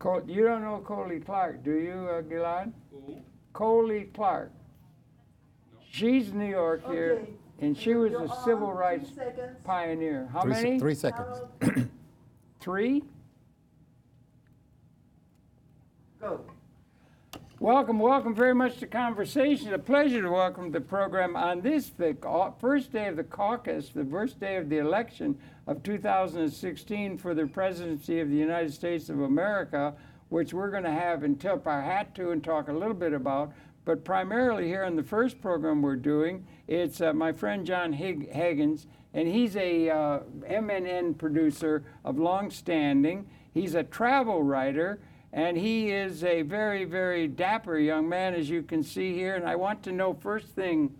You don't know Coley Clark, do you, Gilad? Who? Coley Clark. No. She's New York here, and she was a civil rights 3 seconds. pioneer. How many? 3 seconds. Harold, 3? go. Welcome very much to Conversation. A pleasure to welcome the program on this, the first day of the caucus, the first day of the election of 2016 for the presidency of the United States of America, which we're going to have and tip our hat to and talk a little bit about. But primarily here in the first program we're doing, it's my friend Jon Haggins, and he's a MNN producer of long standing. He's a travel writer. And he is a very, very dapper young man, as you can see here. And I want to know first thing,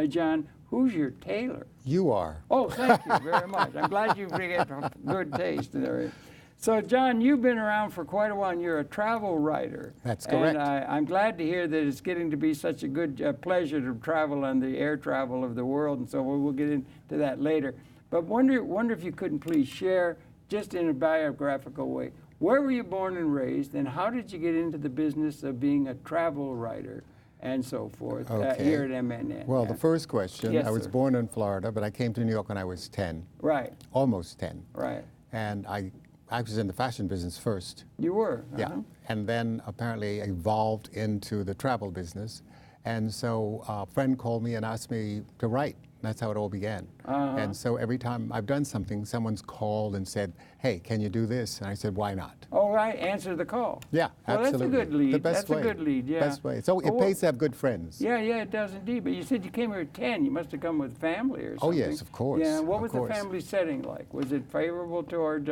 Jon, who's your tailor? You are. Oh, thank you very much. I'm glad you get good taste and everything. So, Jon, you've been around for quite a while, and you're a travel writer. That's correct. And I'm glad to hear that it's getting to be such a good pleasure to travel on the air travel of the world, and so we'll get into that later. But wonder if you couldn't please share, just in a biographical way, where were you born and raised, and how did you get into the business of being a travel writer and so forth here at MNN? Well, the first question, Yes, I was sir. born in Florida, but I came to New York when I was 10, Right, almost 10. right. And I was in the fashion business first. You were? Yeah. And then apparently evolved into the travel business. And so a friend called me and asked me to write. That's how it all began. And so every time I've done something, someone's called and said, hey, can you do this? And I said, why not? Oh, right, answer the call. Yeah, Well, absolutely. that's a good lead. The best That's way. a good lead, yeah. Best way. So it pays to have good friends. Yeah, it does indeed. But you said you came here at 10. You must have come with family or something. Oh, yes, of course. Yeah, what of was course. the family setting like? Was it favorable toward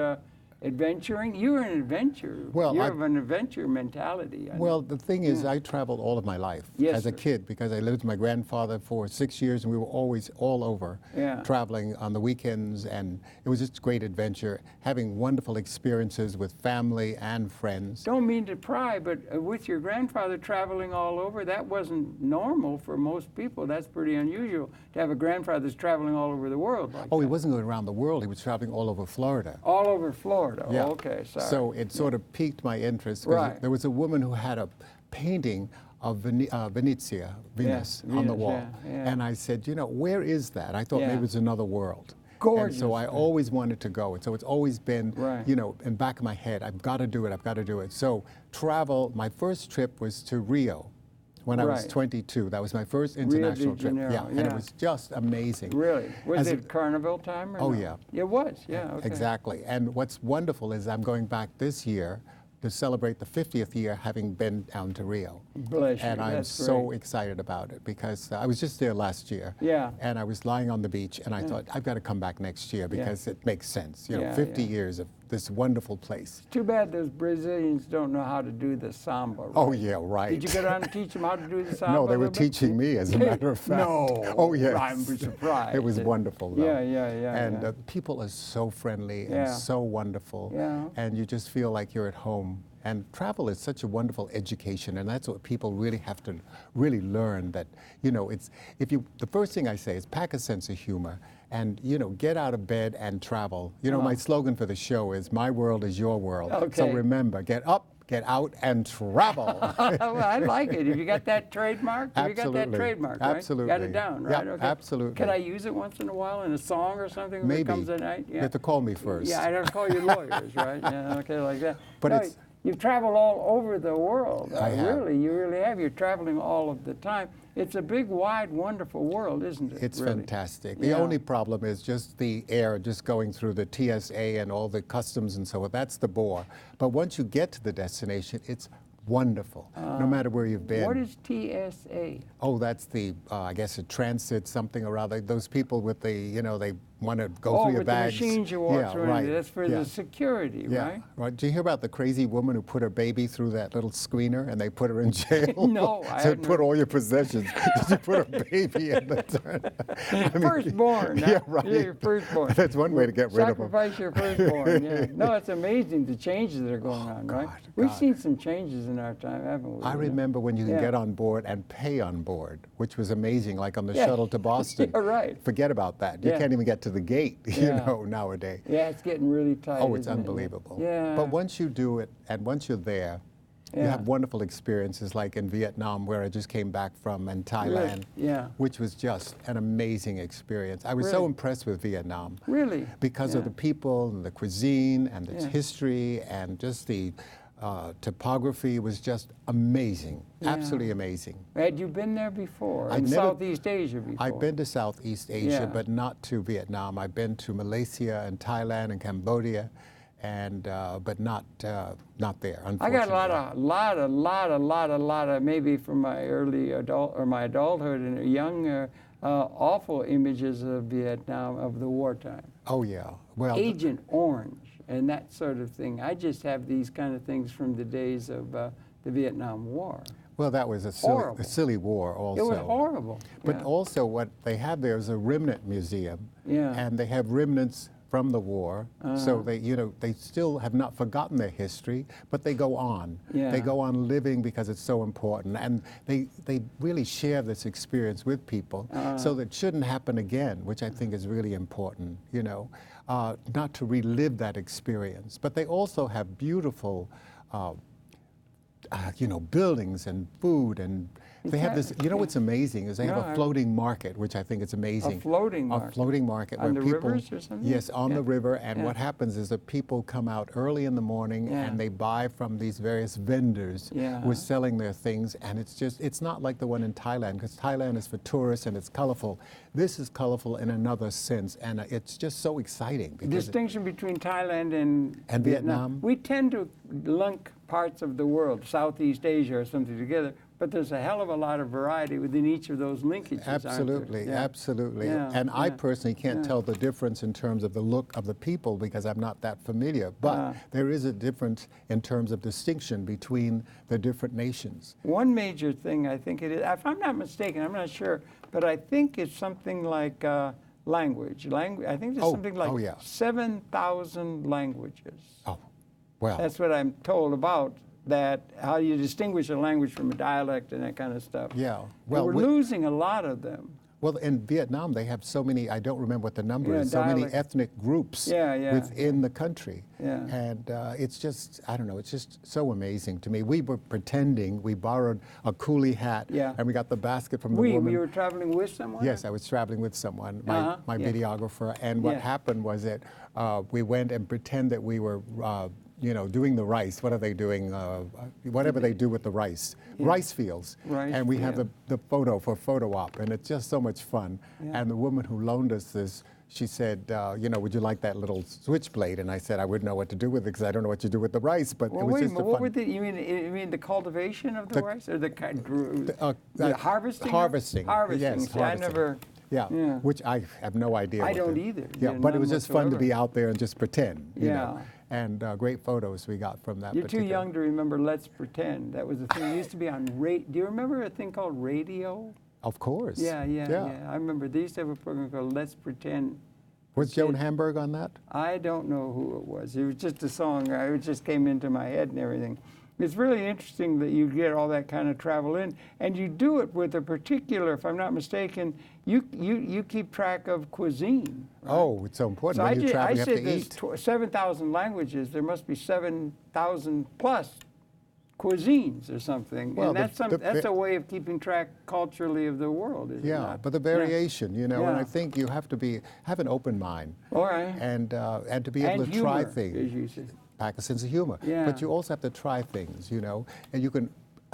adventuring? You were an adventurer. Well, you have an adventure mentality. Well, the thing is, I traveled all of my life Yes, as a sir. kid because I lived with my grandfather for 6 years, and we were always all over traveling on the weekends, and it was just a great adventure, having wonderful experiences with family and friends. Don't mean to pry, but with your grandfather traveling all over, that wasn't normal for most people. That's pretty unusual to have a grandfather that's traveling all over the world like Oh, he that. wasn't going around the world. He was traveling all over Florida. All over Florida. Yeah. Oh, okay, sorry. So it sort of piqued my interest. 'Cause Right. There was a woman who had a painting of Venus on the wall. yeah. And I said, where is that? I thought Yeah. maybe it was another world. Gorgeous. And so I always wanted to go. And so it's always been, Right. in the back of my head, I've got to do it, I've got to do it. So travel, my first trip was to Rio when I was Right. 22. That was my first international trip. Janeiro, And it was just amazing. Really? Was As it Carnival time or Oh, no? yeah. It was, yeah, okay. Exactly. And what's wonderful is I'm going back this year to celebrate the 50th year having been down to Rio. Bless you, And I'm that's so great. excited about it because I was just there last year. Yeah. And I was lying on the beach and I thought, I've got to come back next year because it makes sense. Yeah, 50 yeah. years of this wonderful place. Too bad those Brazilians don't know how to do the samba. Right? Oh, yeah, right. Did you go down and teach them how to do the samba? No, they a were little bit? teaching me, as a matter of fact. No. Oh, yes. I'm surprised. It was wonderful, though. Yeah. And people are so friendly and Yeah. so wonderful. Yeah. And you just feel like you're at home. And travel is such a wonderful education, and that's what people really have to really learn. That the first thing I say is pack a sense of humor, and get out of bed and travel. My slogan for the show is "My world is your world." So Okay. remember, get up, get out, and travel. Well, I like it. Have you got that trademark? Have you got that Absolutely. trademark, right? Absolutely. Got it down, right? Yeah, Okay. absolutely. Can I use it once in a while in a song or something when Maybe. it comes at night? You have to call me first. Yeah, I don't call you lawyers, right? Yeah, okay, like that. But No, it's- you've traveled all over the world. I have. You really have. You're traveling all of the time. It's a big, wide, wonderful world, isn't it? It's really? fantastic. The Yeah. only problem is just the air, just going through the TSA and all the customs and so on. That's the bore. But once you get to the destination, it's wonderful, no matter where you've been. What is TSA? Oh, that's the, I guess, a transit something or other. Those people with the, they want to go through your with bags. the machines you walk through. Right. That's for yeah. the security, Yeah, right? Did you hear about the crazy woman who put her baby through that little screener and they put her in jail? No, I Said, hadn't put heard. all your possessions. Did you put a baby in the Firstborn. Yeah, right. Yeah, your firstborn. That's one way to get rid of them. Sacrifice your firstborn, yeah. No, it's amazing the changes that are going on, right? We've God. seen some changes in our time, haven't we? I remember when you can Yeah. get on board and pay on board, which was amazing, like on the Yeah. shuttle to Boston. Yeah, right. Forget about that. You Yeah. can't even get to the gate, you know, nowadays. Yeah, it's getting really tight. Oh, it's isn't it? unbelievable. Yeah. But once you do it, and once you're there, you have wonderful experiences like in Vietnam, where I just came back from, and Thailand, which was just an amazing experience. I was so impressed with Vietnam. Really? Because of the people and the cuisine and its history and just the topography was just amazing, absolutely amazing. Had you been there before? I've In never- Southeast Asia before? I've been to Southeast Asia, but not to Vietnam. I've been to Malaysia and Thailand and Cambodia, and but not there. Unfortunately, I got a lot of maybe from my early my adulthood and young awful images of Vietnam of the wartime. Oh yeah, well, Agent Orange and that sort of thing. I just have these kind of things from the days of the Vietnam War. well, that was a silly war also. It was horrible. But also, what they have there is a remnant museum, and they have remnants from the war. So they, you know, they still have not forgotten their history, but they go on. They go on living because it's so important, and they really share this experience with people, so that shouldn't happen again, which I think is really important. You know, not to relive that experience. But they also have beautiful, you know, buildings and food, and they have this. You know what's amazing is they have a floating market, which I think is amazing. A floating market. A floating market On where the people. rivers or something? Yes, on the river. And what happens is that people come out early in the morning and they buy from these various vendors who are selling their things. And it's just, it's not like the one in Thailand, because Thailand is for tourists and it's colorful. This is colorful in another sense, and it's just so exciting. The distinction between Thailand and Vietnam. We tend to link parts of the world, Southeast Asia or something together, but there's a hell of a lot of variety within each of those linkages. Absolutely, absolutely. And I personally can't tell the difference in terms of the look of the people because I'm not that familiar, but there is a difference in terms of distinction between the different nations. One major thing I think it is, if I'm not mistaken, I'm not sure, but I think it's something like language. I think there's something like 7,000 languages. Oh, well. That's what I'm told about. That how you distinguish a language from a dialect and that kind of stuff. Yeah, well, we're losing a lot of them. Well, in Vietnam, they have so many, I don't remember what the number is, so dialect. many ethnic groups within the country. And it's just, I don't know, it's just so amazing to me. We were pretending, we borrowed a coolie hat, and we got the basket from the woman. You were traveling with someone? Yes, I was traveling with someone, my videographer. And what happened was that we went and pretend that we were you know, doing the rice. What are they doing? Whatever they do with the rice. Rice fields. And we have the photo for photo op, and it's just so much fun. And the woman who loaned us this, she said, you know, would you like that little switchblade? And I said, I wouldn't know what to do with it because I don't know what to do with the rice, but it was just a fun. You mean the cultivation of the rice? Or the harvesting? Harvesting, yes. See, I never... Yeah, which I have no idea. I don't either. Yeah, but it was just fun to be out there and just pretend. You Yeah. know? And great photos we got from that. You're too young to remember Let's Pretend. That was a thing. It used to be on do you remember a thing called radio? Of course. Yeah. I remember they used to have a program called Let's Pretend. Was Joan Hamburg on that? I don't know who it was. It was just a song. It just came into my head and everything. It's really interesting that you get all that kind of travel in, and you do it with a particular, if I'm not mistaken, you keep track of cuisine. Right? Oh, it's so important. So when you travel, you have to there's eat. 7,000 languages. There must be 7,000 plus cuisines or something. Well, and that's a way of keeping track culturally of the world, isn't it? Yeah, but the variation, you know, and I think you have to have an open mind. All right. And to be able to try things. As you said. Pack a sense of humor. Yeah. But you also have to try things, you know, and you can,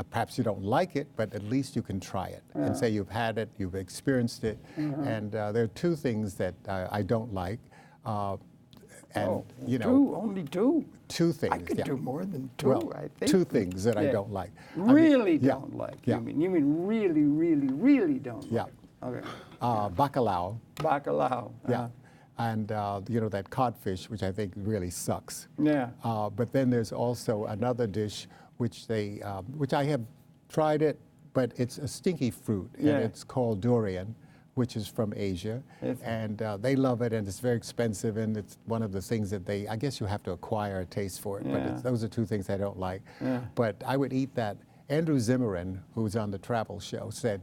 perhaps you don't like it, but at least you can try it and say you've had it, you've experienced it. And there are two things that I don't like. You know, only two? Two things. I could do more than two, well, I think. Two things that I don't like. Really don't like? Yeah. You mean really, really, really don't like? Okay. Bacalao. Bacalao. Yeah. And, you know, that codfish, which I think really sucks. Yeah. But then there's also another dish which which I have tried it, but it's a stinky fruit, and it's called durian, which is from Asia. And they love it, and it's very expensive, and it's one of the things that I guess you have to acquire a taste for it, but those are two things I don't like. But I would eat that. Andrew Zimmern, who's on the travel show, said,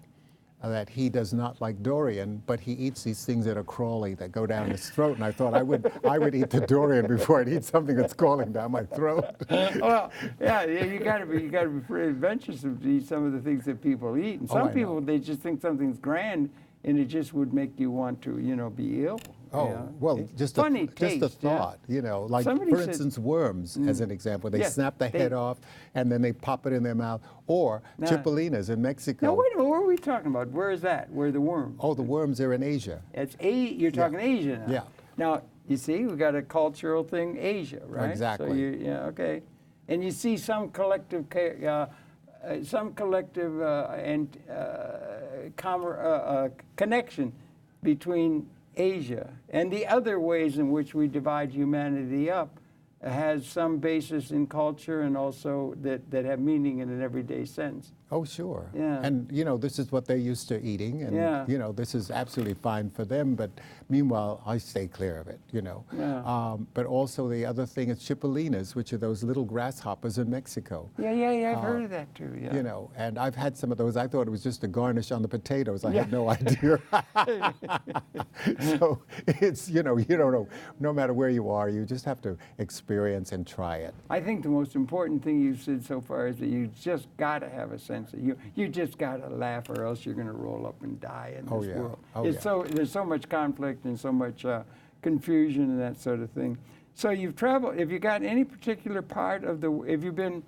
that he does not like durian, but he eats these things that are crawly that go down his throat. And I thought I would eat the durian before I'd eat something that's crawling down my throat. Well, yeah, you got to be pretty adventurous to eat some of the things that people eat. And some people, they just think something's grand, and it just would make you want to, be ill. Oh, Yeah. well, just a thought, like, Somebody for said- instance, worms, as an example. They Yeah, snap the head off, and then they pop it in their mouth. Or chipolinas in Mexico. Now, wait a minute, what are we talking about? Where is that? Where are the worms? Oh, the worms are in Asia. You're talking Asia now. Yeah. Now, you see, we got a cultural thing, Asia, right? Exactly. So okay. And you see some collective connection between Asia and the other ways in which we divide humanity up has some basis in culture and also that have meaning in an everyday sense. Oh, sure. Yeah. And, this is what they're used to eating, and, Yeah. this is absolutely fine for them, but meanwhile, I stay clear of it, Yeah. But also the other thing is chipolinas, which are those little grasshoppers in Mexico. Yeah, I've heard of that too, yeah. And I've had some of those. I thought it was just a garnish on the potatoes. I had no idea. So it's, you don't know, no matter where you are, you just have to experience and try it. I think the most important thing you've said so far is that you just got to have a sense that you just got to laugh, or else you're going to roll up and die in this world. There's so much conflict and so much confusion and that sort of thing. So you've traveled. Have you got any particular part of the? Have you been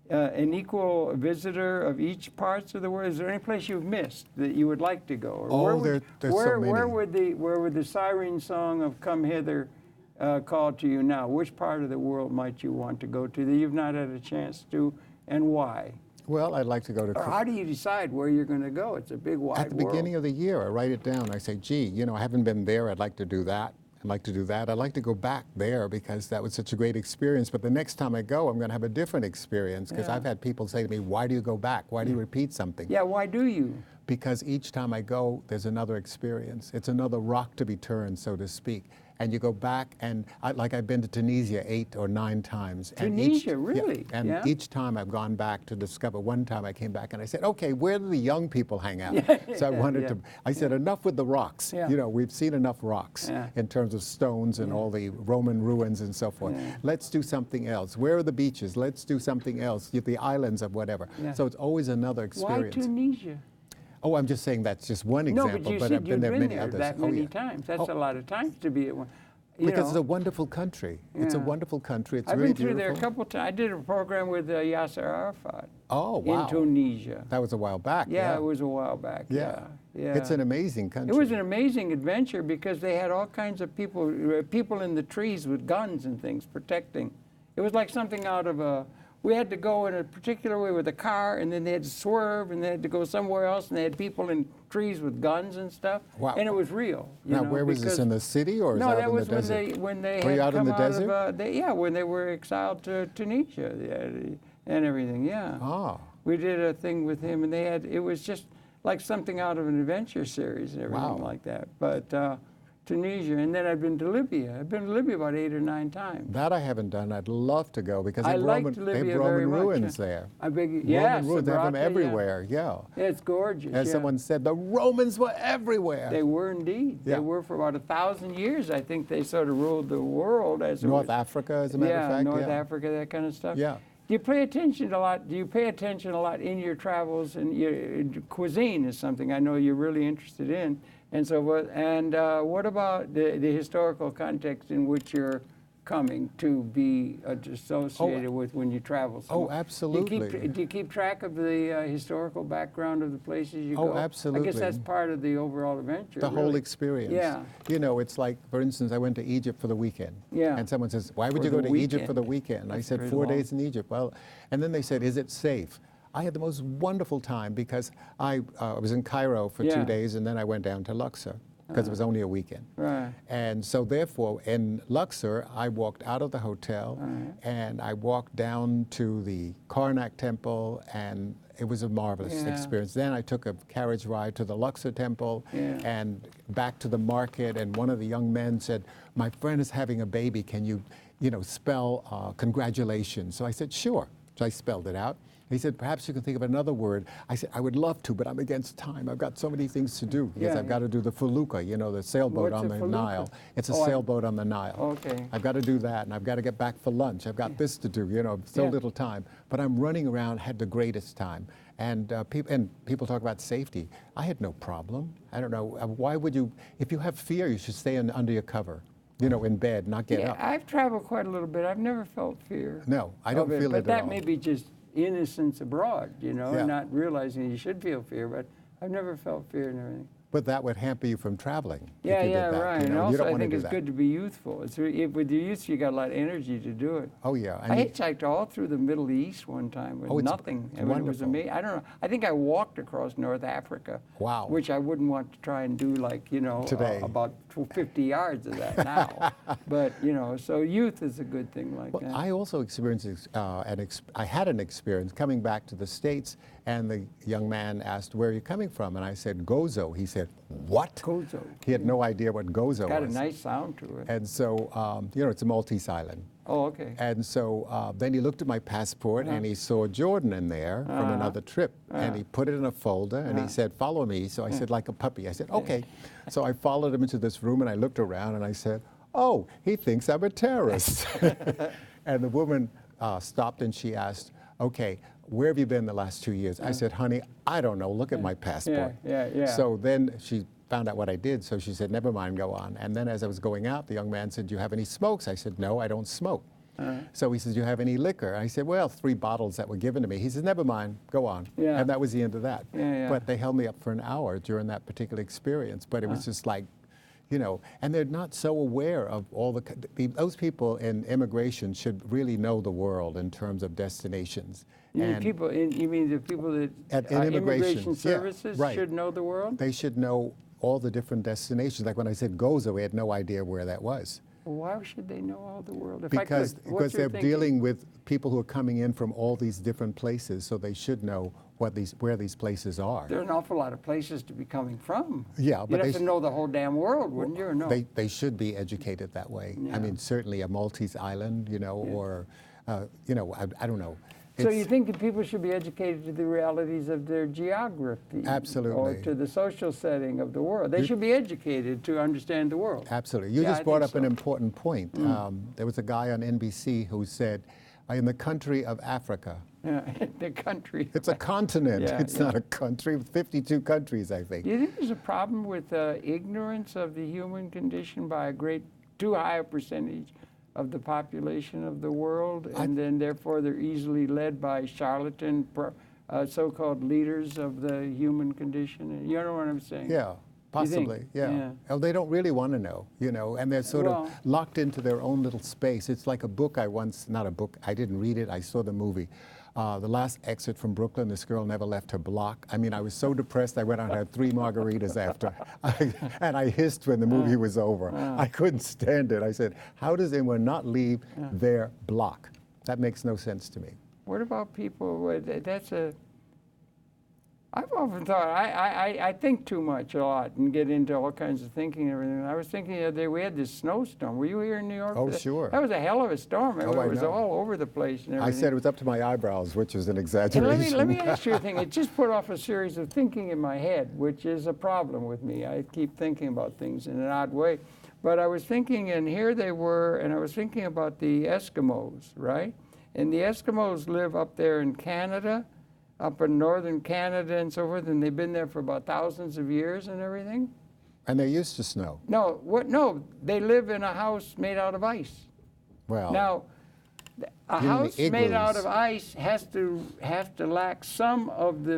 an equal visitor of each parts of the world? Is there any place you've missed that you would like to go? Or there's so many. Where would the siren song of "Come Hither" call to you now? Which part of the world might you want to go to that you've not had a chance to, and why? Well, I'd like to go to... Or how do you decide where you're going to go? It's a big, wide world. At the beginning of the year, I write it down. I say, gee, I haven't been there. I'd like to do that. I'd like to do that. I'd like to go back there because that was such a great experience. But the next time I go, I'm going to have a different experience because I've had people say to me, why do you go back? Why do you repeat something? Yeah, why do you? Because each time I go, there's another experience. It's another rock to be turned, so to speak. And you go back, and I've been to Tunisia 8 or 9 times. Tunisia, really? Yeah, and each time I've gone back to discover. One time I came back and I said, okay, where do the young people hang out? So I wanted to, I said, enough with the rocks. Yeah. We've seen enough rocks in terms of stones and all the Roman ruins and so forth. Yeah. Let's do something else. Where are the beaches? Let's do something else. The islands of whatever. Yeah. So it's always another experience. Why Tunisia? Oh, I'm just saying that's just one example, No, but you I've said been there many there others. that many times. That's a lot of times to be at one. Because it's a wonderful country. It's a Yeah. wonderful country. It's I've really been through beautiful. there a couple times. I did a program with Yasser Arafat Oh, wow. in Tunisia. That was a while back. Yeah, it was a while back. Yeah. It's an amazing country. It was an amazing adventure because they had all kinds of people in the trees with guns and things protecting. It was like something out of a... We had to go in a particular way with a car, and then they had to swerve, and they had to go somewhere else, and they had people in trees with guns and stuff. Wow. And it was real. Now, where was this, in the city or No, out that in was the desert? when they Were had you out in come the out desert? of when they were exiled to Tunisia and everything. Yeah. Ah. We did a thing with him, and it was just like something out of an adventure series and everything Wow. like that. But Tunisia, and then I've been to Libya. I've been to Libya about 8 or 9 times. That I haven't done. I'd love to go because I they have liked Roman, Libya they have very Roman much. ruins there. I beg you, Roman yes, ruins, they have them Sabrata, everywhere, yeah. Yeah, it's gorgeous. As someone said, the Romans were everywhere. They were indeed. Yeah. They were for about 1,000 years. I think they sort of ruled the world as North Africa, as a matter of fact. North Africa, that kind of stuff. Yeah. Do you pay attention a lot? Do you pay attention a lot in your travels? And your cuisine is something I know you're really interested in, and so forth. And what about the historical context in which you're coming to be associated with when you travel? Oh, absolutely. Do you keep track of the historical background of the places you go? Oh, absolutely. I guess that's part of the overall adventure. The whole really. experience. Yeah. It's like, for instance, I went to Egypt for the weekend. Yeah. And someone says, why would For you go the to Egypt for the weekend. weekend? I That's said, very 4 long. days in Egypt. Well, and then they said, is it safe? I had the most wonderful time because I was in Cairo for 2 days and then I went down to Luxor because it was only a weekend. Right. And so therefore, in Luxor, I walked out of the hotel and I walked down to the Karnak Temple, and it was a marvelous experience. Then I took a carriage ride to the Luxor Temple and back to the market, and one of the young men said, my friend is having a baby, can you spell congratulations? So I said, sure. So I spelled it out. He said, perhaps you can think of another word. I said, I would love to, but I'm against time. I've got so many things to do because I've got to do the felucca, you know, the sailboat on the Nile. It's a sailboat on the Nile. Okay. I've got to do that, and I've got to get back for lunch. I've got this to do, you know, so little time. But I'm running around, had the greatest time. And people talk about safety. I had no problem. I don't know, why would you, if you have fear, you should stay under your cover. You know, in bed, not get up. I've traveled quite a little bit. I've never felt fear. No, I don't feel it at all. But that may be just innocence abroad, you know, not realizing you should feel fear, but I've never felt fear and everything. But that would hamper you from traveling. Yeah, if you did that, right. You know? And also, you don't I want think to do it's that. good to be youthful. It's with your youth, you got a lot of energy to do it. Oh yeah. I hitchhiked all through the Middle East one time with nothing. It's I mean, it was wonderful. amazing. I don't know. I think I walked across North Africa. Wow. Which I wouldn't want to try and do, like, you know, Today. About 50 yards of that now. But, you know, so youth is a good thing like that. I also experienced, I had an experience coming back to the States, and the young man asked, where are you coming from? And I said, Gozo. He said, what? Gozo. He had no idea what Gozo Got was. a nice sound to it. And so, you know, it's a Maltese island. Oh, okay. And so then he looked at my passport and he saw Jordan in there from another trip. And he put it in a folder and he said, follow me. So I said, like a puppy. I said, okay. So I followed him into this room and I looked around and I said, oh, he thinks I'm a terrorist. And the woman stopped and she asked, okay, where have you been the last 2 years? I said, honey, I don't know. Look at my passport. Yeah. So then she found out what I did, so she said, never mind, go on. And then as I was going out, the young man said, do you have any smokes? I said, no, I don't smoke. So he said, do you have any liquor? I said, well, 3 bottles that were given to me. He said, never mind, go on. Yeah. And that was the end of that. Yeah. But they held me up for an hour during that particular experience. But it was just like, you know, and they're not so aware of all those people in immigration should really know the world in terms of destinations. You mean the people that At immigration services right. should know the world? They should know all the different destinations. Like when I said Gozo, we had no idea where that was. Well, why should they know all the world? Because they're dealing with people who are coming in from all these different places, so they should know where these places are. There are an awful lot of places to be coming from. Yeah, but you'd have to know the whole damn world, wouldn't you? Or no? They should be educated that way. Yeah. I mean, certainly a Maltese island, you know, or, you know, I don't know. So you think that people should be educated to the realities of their geography? Absolutely. Or to the social setting of the world? They should be educated to understand the world. Absolutely. You just brought up an important point. There was a guy on NBC who said, in the country of Africa. Yeah, the country. It's a continent. Yeah, it's not a country. 52 countries, I think. Do you think there's a problem with ignorance of the human condition by too high a percentage of the population of the world, and then therefore they're easily led by charlatan so-called leaders of the human condition? You know what I'm saying? Yeah, possibly. Yeah. Oh, they don't really want to know, you know, and they're sort of locked into their own little space. It's like a book not a book, I didn't read it, I saw the movie. The last exit from Brooklyn, this girl never left her block. I mean, I was so depressed, I went out and had 3 margaritas after. And I hissed when the movie was over. I couldn't stand it. I said, how does anyone not leave their block? That makes no sense to me. What about people, I've often thought, I think too much a lot and get into all kinds of thinking and everything. I was thinking the other day, we had this snowstorm. Were you here in New York? Oh, sure. That was a hell of a storm. It was know. all over the place and everything. I said it was up to my eyebrows, which is an exaggeration. And let me ask you a thing. It just put off a series of thinking in my head, which is a problem with me. I keep thinking about things in an odd way. But I was thinking, and here they were, and I was thinking about the Eskimos, right? And the Eskimos live up there in Canada, up in northern Canada and so forth, and they've been there for about thousands of years and everything. And they're used to snow. No, no, they live in a house made out of ice. Well, now, a house made out of ice has to lack some of the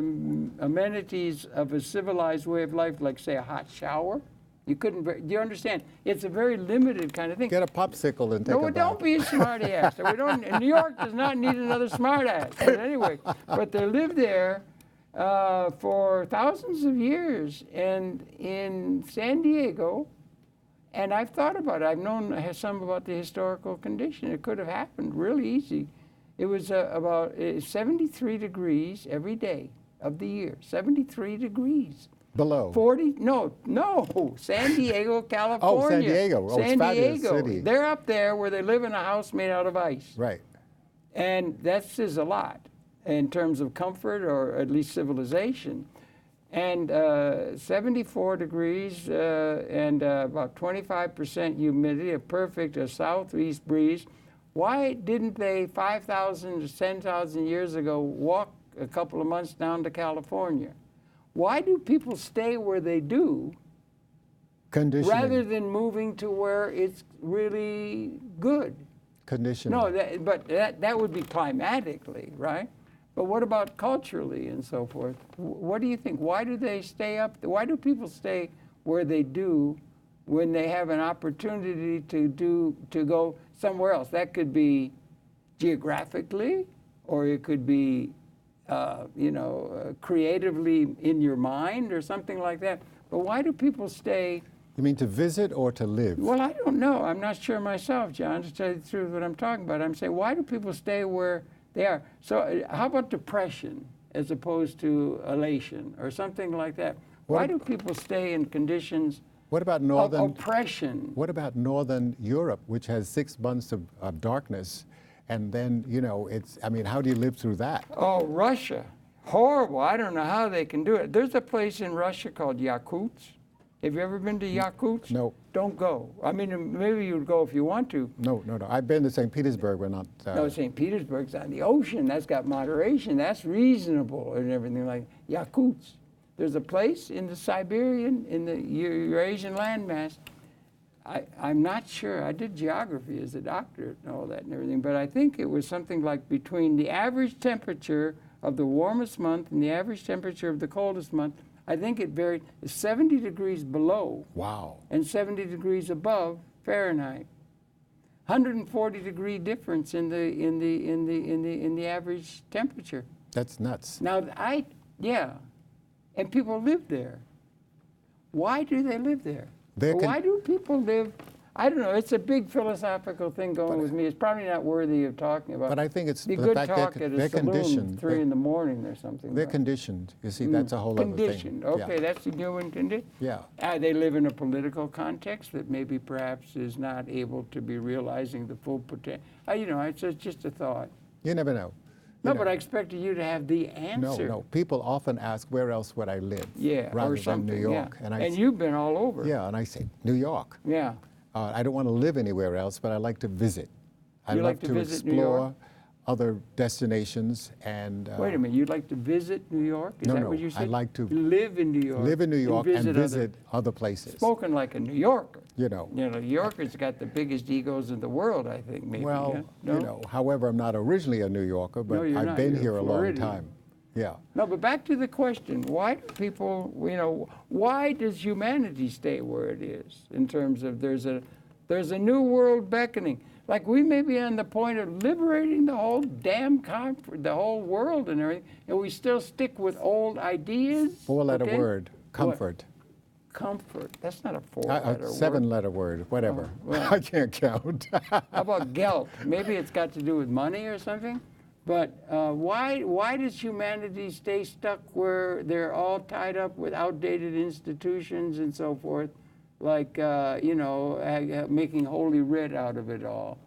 amenities of a civilized way of life, like say a hot shower. You couldn't. Do you understand? It's a very limited kind of thing. get a popsicle and take a bath. No, don't be a smarty ass. New York does not need another smart ass. But anyway, but they lived there for thousands of years, and in San Diego. And I've thought about it. I've known some about the historical condition. It could have happened really easy. It was about 73 degrees every day of the year. 73 degrees. Below. 40? No. San Diego, California. Oh, San Diego. Oh, San it's fabulous Diego. city. They're up there where they live in a house made out of ice. Right. And that says a lot. in terms of comfort or at least civilization. And 74 degrees and about 25% humidity, a perfect southeast breeze. Why didn't they 5,000 to 10,000 years ago walk a couple of months down to California? Why do people stay where they do Conditioning. rather than moving to where it's really good? Conditioning. No, but that would be climatically, right? But what about culturally and so forth? What do you think? Why do they stay up? Why do people stay where they do when they have an opportunity to go somewhere else? That could be geographically, or it could be, creatively in your mind or something like that. But why do people stay? You mean to visit or to live? Well, I don't know. I'm not sure myself, John, to tell you the truth what I'm talking about. I'm saying, why do people stay where they are? So how about depression as opposed to elation or something like that? Why do people stay in conditions What about of northern oppression? What about northern Europe, which has 6 months of darkness, and then it's? I mean, how do you live through that? Oh, Russia. Horrible. I don't know how they can do it. There's a place in Russia called Yakutsk. Have you ever been to Yakutsk? No. Don't go. I mean, maybe you'd go if you want to. No. I've been to St. Petersburg, but not. No, St. Petersburg's on the ocean. That's got moderation. That's reasonable and everything like Yakutsk. There's a place in the Siberian, in the Eurasian landmass. I'm not sure. I did geography as a doctorate and all that and everything, but I think it was something like between the average temperature of the warmest month and the average temperature of the coldest month. I think it varied 70 degrees below. Wow. And 70 degrees above Fahrenheit. 140 degree difference in the average temperature. That's nuts. Now and people live there. Why do they live there? Why do people live? I don't know. It's a big philosophical thing going with me. It's probably not worthy of talking about. But I think it's the the good fact talk they're at a saloon conditioned. 3 in the morning or something. They're like. conditioned. You see, that's a whole other thing. Conditioned. Okay, Yeah. that's the human condition. Yeah. They live in a political context that maybe perhaps is not able to be realizing the full potential. It's just a thought. You never know. No, but I expected you to have the answer. No. People often ask, where else would I live? Yeah, rather or something. than New York. Yeah. And And you've been all over. Yeah, and I say, New York. Yeah. I don't want to live anywhere else, but I like to visit. I You love like to visit New York? explore other destinations and. Wait a minute. You'd like to visit New York? Is that what you said? I'd like to live in New York. live in New York and visit other. other places. Spoken like a New Yorker. New New Yorkers got the biggest egos in the world, I think, maybe. Well, yeah? No? however, I'm not originally a New Yorker, but No, you're I've not. been You're here a long Floridian. time. Yeah. No, but back to the question. Why do people, why does humanity stay where it is in terms of there's a new world beckoning? Like we may be on the point of liberating the whole damn the whole world and everything, and we still stick with old ideas. 4-letter okay? word, comfort. Comfort. That's not a 4-letter word. 7-letter word, whatever. Oh, well. I can't count. How about Gelt? Maybe it's got to do with money or something. But why does humanity stay stuck where they're all tied up with outdated institutions and so forth, like making holy writ out of it all,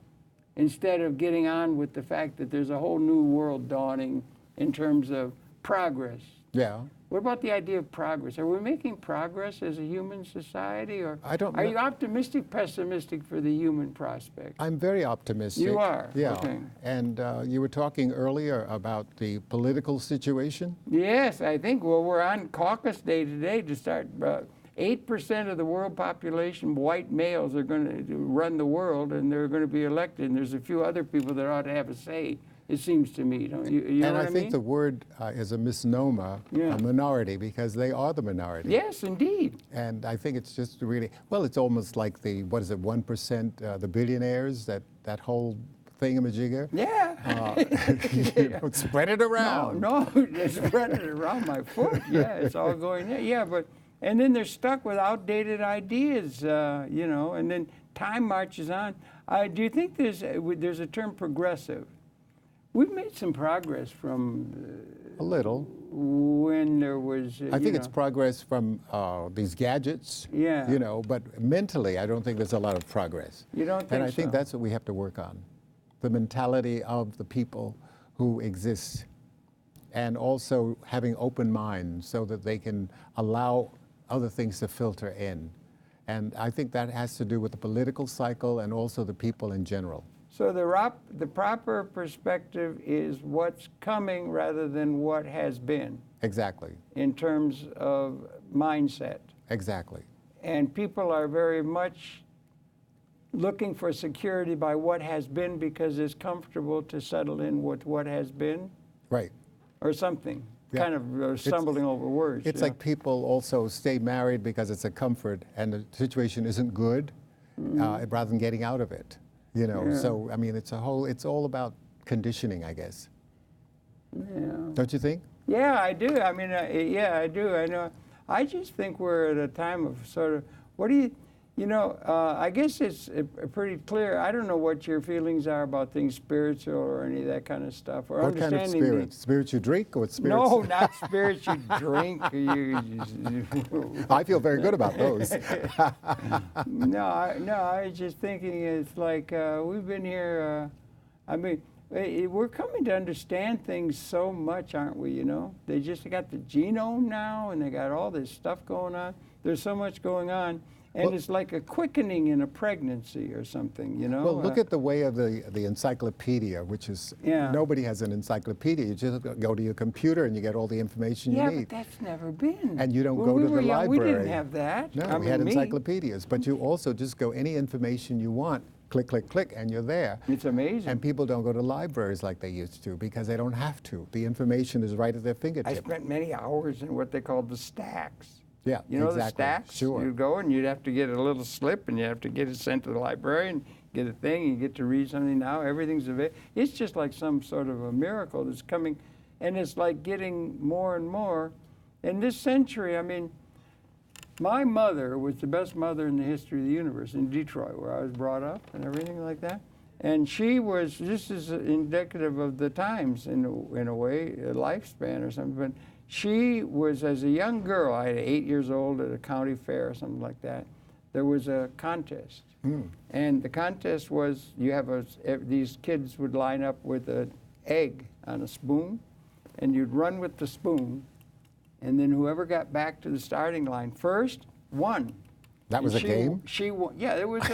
instead of getting on with the fact that there's a whole new world dawning in terms of progress? Yeah. What about the idea of progress? Are we making progress as a human society, or I don't are know. you optimistic, pessimistic for the human prospect? I'm very optimistic. You are? Yeah. Okay. And you were talking earlier about the political situation. Yes, I think. Well, we're on caucus day today to start. 8% of the world population, white males, are going to run the world, and they're going to be elected. And there's a few other people that ought to have a say. It seems to me, don't you? You know And what I think mean? the word is a misnomer, Yeah. a minority, because they are the minority. Yes, indeed. And I think it's just really, well, it's almost like the, 1%, the billionaires, that whole thingamajigger. Yeah. Spread it around. No, they spread it around my foot. Yeah, it's all going there. Yeah, and then they're stuck with outdated ideas, and then time marches on. Do you think there's a term progressive? We've made some progress from A little. when there was. I think it's progress from these gadgets. Yeah. But mentally, I don't think there's a lot of progress. You don't think And I think so? that's what we have to work on. The mentality of the people who exist and also having open minds so that they can allow other things to filter in. And I think that has to do with the political cycle and also the people in general. So the proper perspective is what's coming rather than what has been. Exactly. In terms of mindset. Exactly. And people are very much looking for security by what has been because it's comfortable to settle in with what has been. Right. Or something. Yeah. Kind of stumbling over words. It's like people also stay married because it's a comfort and the situation isn't good, rather than getting out of it. You know, Yeah. so I mean, it's all about conditioning, I guess. Yeah. Don't you think? Yeah, I do. I mean, yeah, I do. I know. I just think we're at a time of sort of, what do you know, I guess it's pretty clear. I don't know what your feelings are about things spiritual or any of that kind of stuff. Or What kind of understanding spirit? Spirit you drink or spirits? No, not spirits you drink. I feel very good about those. No, I was just thinking it's like we've been here, I mean, we're coming to understand things so much, aren't we, you know? They just got the genome now, and they got all this stuff going on. There's so much going on, and Well, it's like a quickening in a pregnancy or something, you know? Well, look at the way of the encyclopedia, which is, Yeah. nobody has an encyclopedia. You just go to your computer and you get all the information you Yeah, need. but that's never been. And you don't When go we to the were young, we library. didn't have that. No, I we mean, had me. encyclopedias, but you also just go any information you want, click, click, click, and you're there. It's amazing. And people don't go to libraries like they used to because they don't have to. The information is right at their I fingertips. spent many hours in what they called the stacks. Yeah, You know exactly. the stacks? Sure. You'd go and you'd have to get a little slip and you have to get it sent to the librarian, get a thing, and you get to read something now. Everything's available. It's just like some sort of a miracle that's coming, and it's like getting more and more. In this century, I mean, my mother was the best mother in the history of the universe in Detroit, where I was brought up and everything like that. And she was, this is indicative of the times in a way, a lifespan or something. But she was, as a young girl, I had 8 years old at a county fair or something like that. There was a contest. And the contest was, you have these kids would line up with an egg on a spoon, and you'd run with the spoon, and then whoever got back to the starting line first won. That was a game? She won. Yeah, it was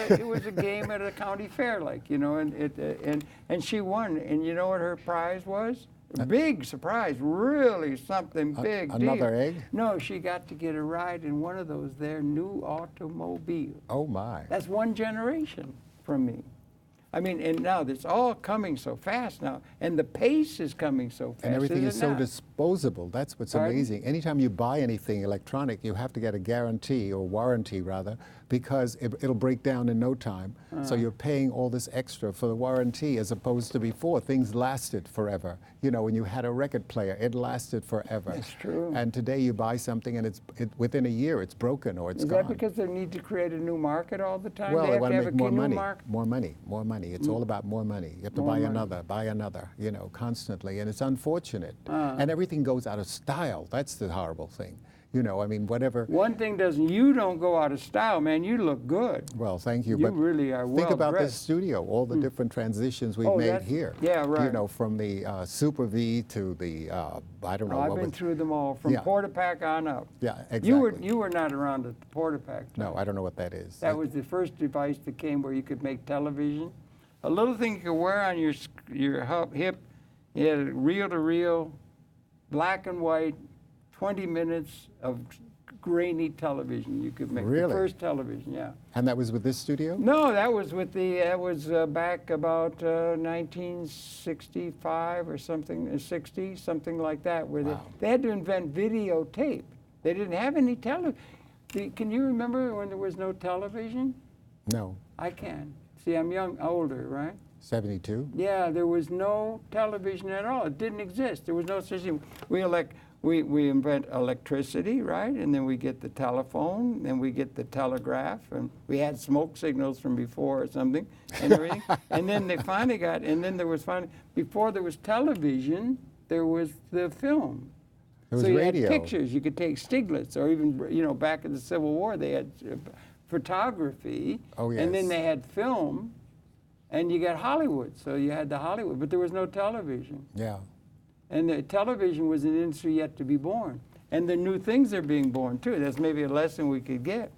a game at a county fair, like, you know, and she won. And you know what her prize was? A big surprise, really something big. Another deal. egg? No, she got to get a ride in one of those there new automobiles. Oh my. That's one generation from me. I mean, and now it's all coming so fast now, and the pace is coming so fast. And everything is so not? disposable. That's what's Pardon? amazing. Anytime you buy anything electronic, you have to get a guarantee or warranty rather, because it'll break down in no time. So you're paying all this extra for the warranty as opposed to before. Things lasted forever. You know, when you had a record player, it lasted forever. That's true. And today you buy something and within a year it's broken or it's Is gone. that because they need to create a new market all the time? Well, they they have want to to have make a more new money, market? more money, more money. It's all about more money. You have to More buy money. another, you know, constantly. And it's unfortunate. And everything goes out of style. That's the horrible thing. You know, I mean, whatever. One thing doesn't, you don't go out of style, man. You look good. Well, thank you. You But really are well think about this dressed. studio, all the different transitions we've Oh, made that's- here. yeah, right. You know, from the Super V to the, I don't know. I've what been was- through them all, from Yeah. Porta-Pack on up. Yeah, exactly. You were not around at the Porta-Pack time. No, I don't know what that is. That was the first device that came where you could make television. A little thing you could wear on your hip. You had a reel-to-reel, black and white, 20 minutes of grainy television you could make. Really? The first television, yeah. And that was with this studio? No, that was back about 1965 or something, 60, something like that, where Wow. they had to invent videotape. They didn't have any television. Can you remember when there was no television? No. I can. See, I'm older, right? 72? Yeah, there was no television at all. It didn't exist. There was no such thing. We invent electricity, right? And then we get the telephone, then we get the telegraph, and we had smoke signals from before or something, and everything. And then before there was television, there was the film. There was so you radio. had pictures. You could take Stiglitz, or even, you know, back in the Civil War, they had photography. Oh, yes. And then they had film, and you got Hollywood. So you had the Hollywood, but there was no television. Yeah. And the television was an industry yet to be born. And the new things are being born, too. That's maybe a lesson we could get.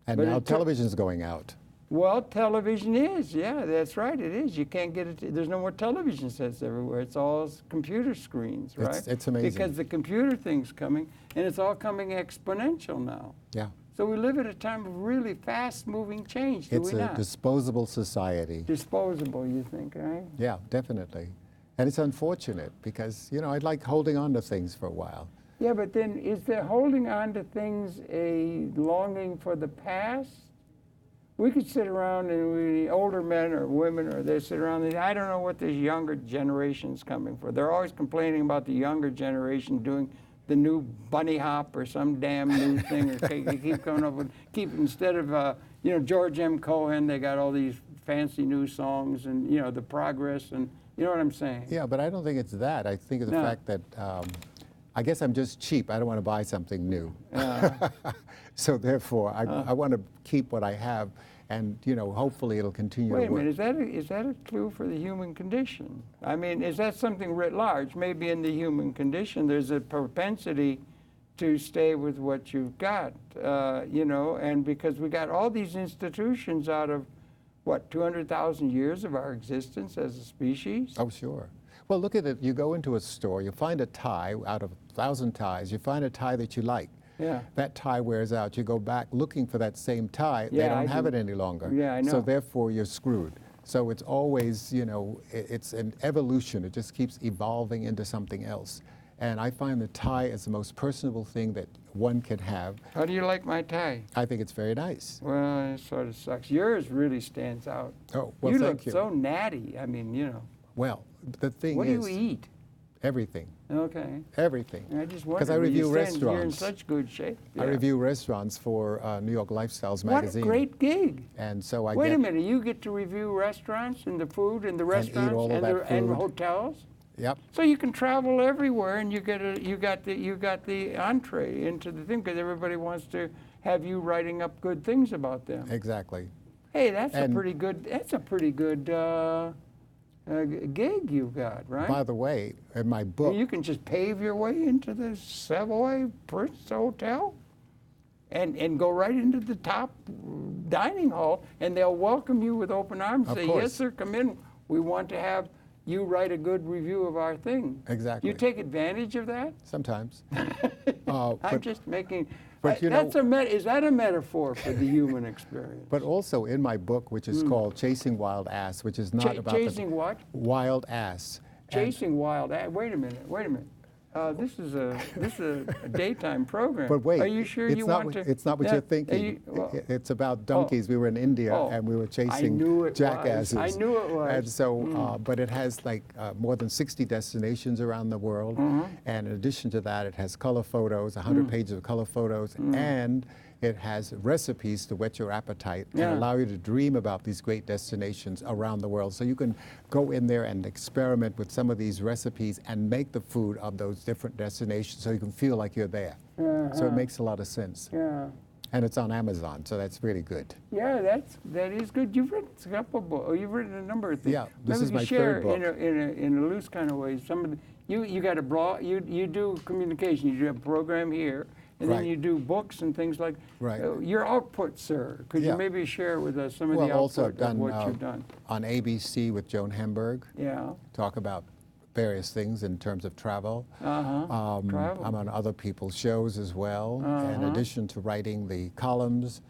And But now television's going out. Well, television is, yeah, that's right, it is. You can't get it, there's no more television sets everywhere. It's all computer screens, right? It's amazing. Because the computer thing's coming, and it's all coming exponential now. Yeah. So we live at a time of really fast-moving change, do It's we a not? disposable society. Disposable, you think, right? Yeah, definitely. And it's unfortunate because, you know, I'd like holding on to things for a while. Yeah, but then is there holding on to things a longing for the past? We could sit around and older men or women, or they sit around and I don't know what this younger generation's coming for. They're always complaining about the younger generation doing the new bunny hop or some damn new thing, or they keep coming up with, instead of, you know, George M. Cohan, they got all these fancy new songs and, you know, the progress, and you know what I'm saying? Yeah, but I don't think it's that. I think of the fact that I guess I'm just cheap. I don't want to buy something new. So therefore, I want to keep what I have, and you know, hopefully it'll continue Wait to a work. minute, is that a clue for the human condition? I mean, is that something writ large? Maybe in the human condition there's a propensity to stay with what you've got, you know, and because we got all these institutions out of, what, 200,000 years of our existence as a species? Oh, sure. Well, look at it. You go into a store, you find a tie out of 1,000 ties, you find a tie that you like. Yeah. That tie wears out. You go back looking for that same tie. Yeah, they don't I have do. it any longer. Yeah, I know. So therefore, you're screwed. So it's always, you know, it's an evolution. It just keeps evolving into something else. And I find the tie is the most personable thing that one can have. How do you like my tie? I think it's very nice. Well, it sort of sucks. Yours really stands out. Oh, well, you thank look you. so natty. I mean, you know. Well, the thing What do is, you eat? everything. Okay. Everything. I just Because I wondered, review you're in restaurants. such good shape. I Yeah. review restaurants for New York Lifestyles magazine. What a great gig. And so I Wait get, a minute, you get to review restaurants and the food and the restaurants all of that and food. hotels? Yep, So you can travel everywhere and you got the entree into the thing because everybody wants to have you writing up good things about them. exactly. Hey, that's a And- pretty good gig you got, right? By the way, in my book, You can just pave your way into the Savoy Prince Hotel and go right into the top dining hall, and they'll welcome you with open arms. Of Say, course. yes, sir, come in. We want to have you write a good review of our thing. Exactly. You take advantage of that? sometimes. I'm but, just making. but you that's know- is that a metaphor for the human experience? but also in my book, which is called Chasing Wild Ass, which is not about Chasing what? wild ass. And- Chasing wild. Wait a minute. This is a daytime program. But wait, are you sure it's you not want what, to? it's not what Yeah, you're thinking. It's about donkeys. We were in India and we were chasing knew it was. jackasses. I knew it was. And so, but it has like more than 60 destinations around the world. And in addition to that, it has color photos, 100 pages of color photos, and it has recipes to whet your appetite Yeah. and allow you to dream about these great destinations around the world. So you can go in there and experiment with some of these recipes and make the food of those different destinations so you can feel like you're there. So it makes a lot of sense. Yeah. And it's on Amazon, so that's really good. Yeah, that is good. You've written a couple books. Oh, you've written a number of things. Yeah, this Maybe is you my share third book. in a loose kind of way. Some of the, you got a blog. You do communication. You do a program here, and then Right. you do books and things like. Right. Your output, sir. Could you Yeah. maybe share with us some of Well, the also output I've done of what you've done? on ABC with Jon Hamburg, Yeah. talk about various things in terms of travel. Travel. I'm on other people's shows as well, in addition to writing the columns,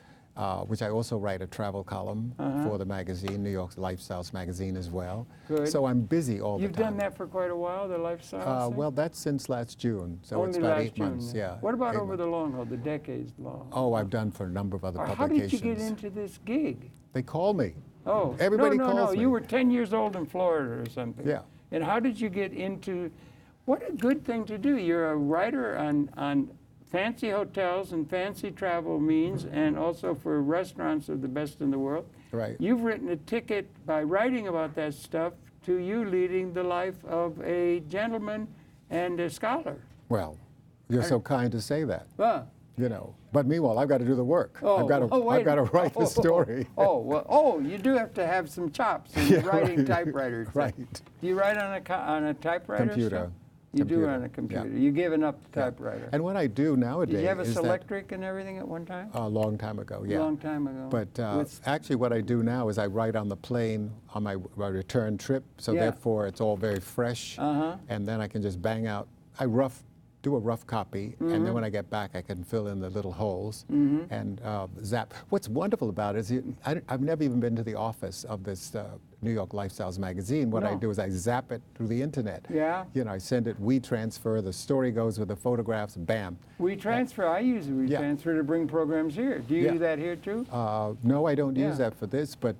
which I also write a travel column for the magazine, New York Lifestyles magazine as well. Good. So I'm busy all You've the time. done that for quite a while, the lifestyle. thing? Well, that's since last June, so Only it's about last 8 June, months. then. Yeah. What about 8 over months. the long haul, the decades long? Oh, I've done for a number of other How publications. did you get into this gig? They call me. Oh, Everybody no, calls me. You were 10 years old in Florida or something. Yeah. And how did you get into? What a good thing to do. You're a writer on fancy hotels and fancy travel means, and also for restaurants of the best in the world. Right. You've written a ticket by writing about that stuff to you leading the life of a gentleman and a scholar. Well, you're so kind to say that. Huh. You know, but meanwhile, I've got to do the work. I've got wait. to write the story. You do have to have some chops in writing typewriter. Right. Do you write on a typewriter? Computer. stuff? You do Computer, on a computer. yeah. You've given up the Yeah. typewriter. And what I do nowadays Did you have a is that Selectric and everything at one time? a long time ago, yeah. A long time ago. But With- actually what I do now is I write on the plane on my return trip, so Yeah. therefore it's all very fresh, and then I can just bang out, do a rough copy, and then when I get back I can fill in the little holes and zap. What's wonderful about it is I've never even been to the office of this New York Lifestyles magazine. What I No. do is I zap it through the internet. Yeah. You know, I send it WeTransfer, the story goes with the photographs, bam. WeTransfer, I use WeTransfer to bring programs here. Do you Yeah. do that here too? No, I don't Yeah. use that for this, but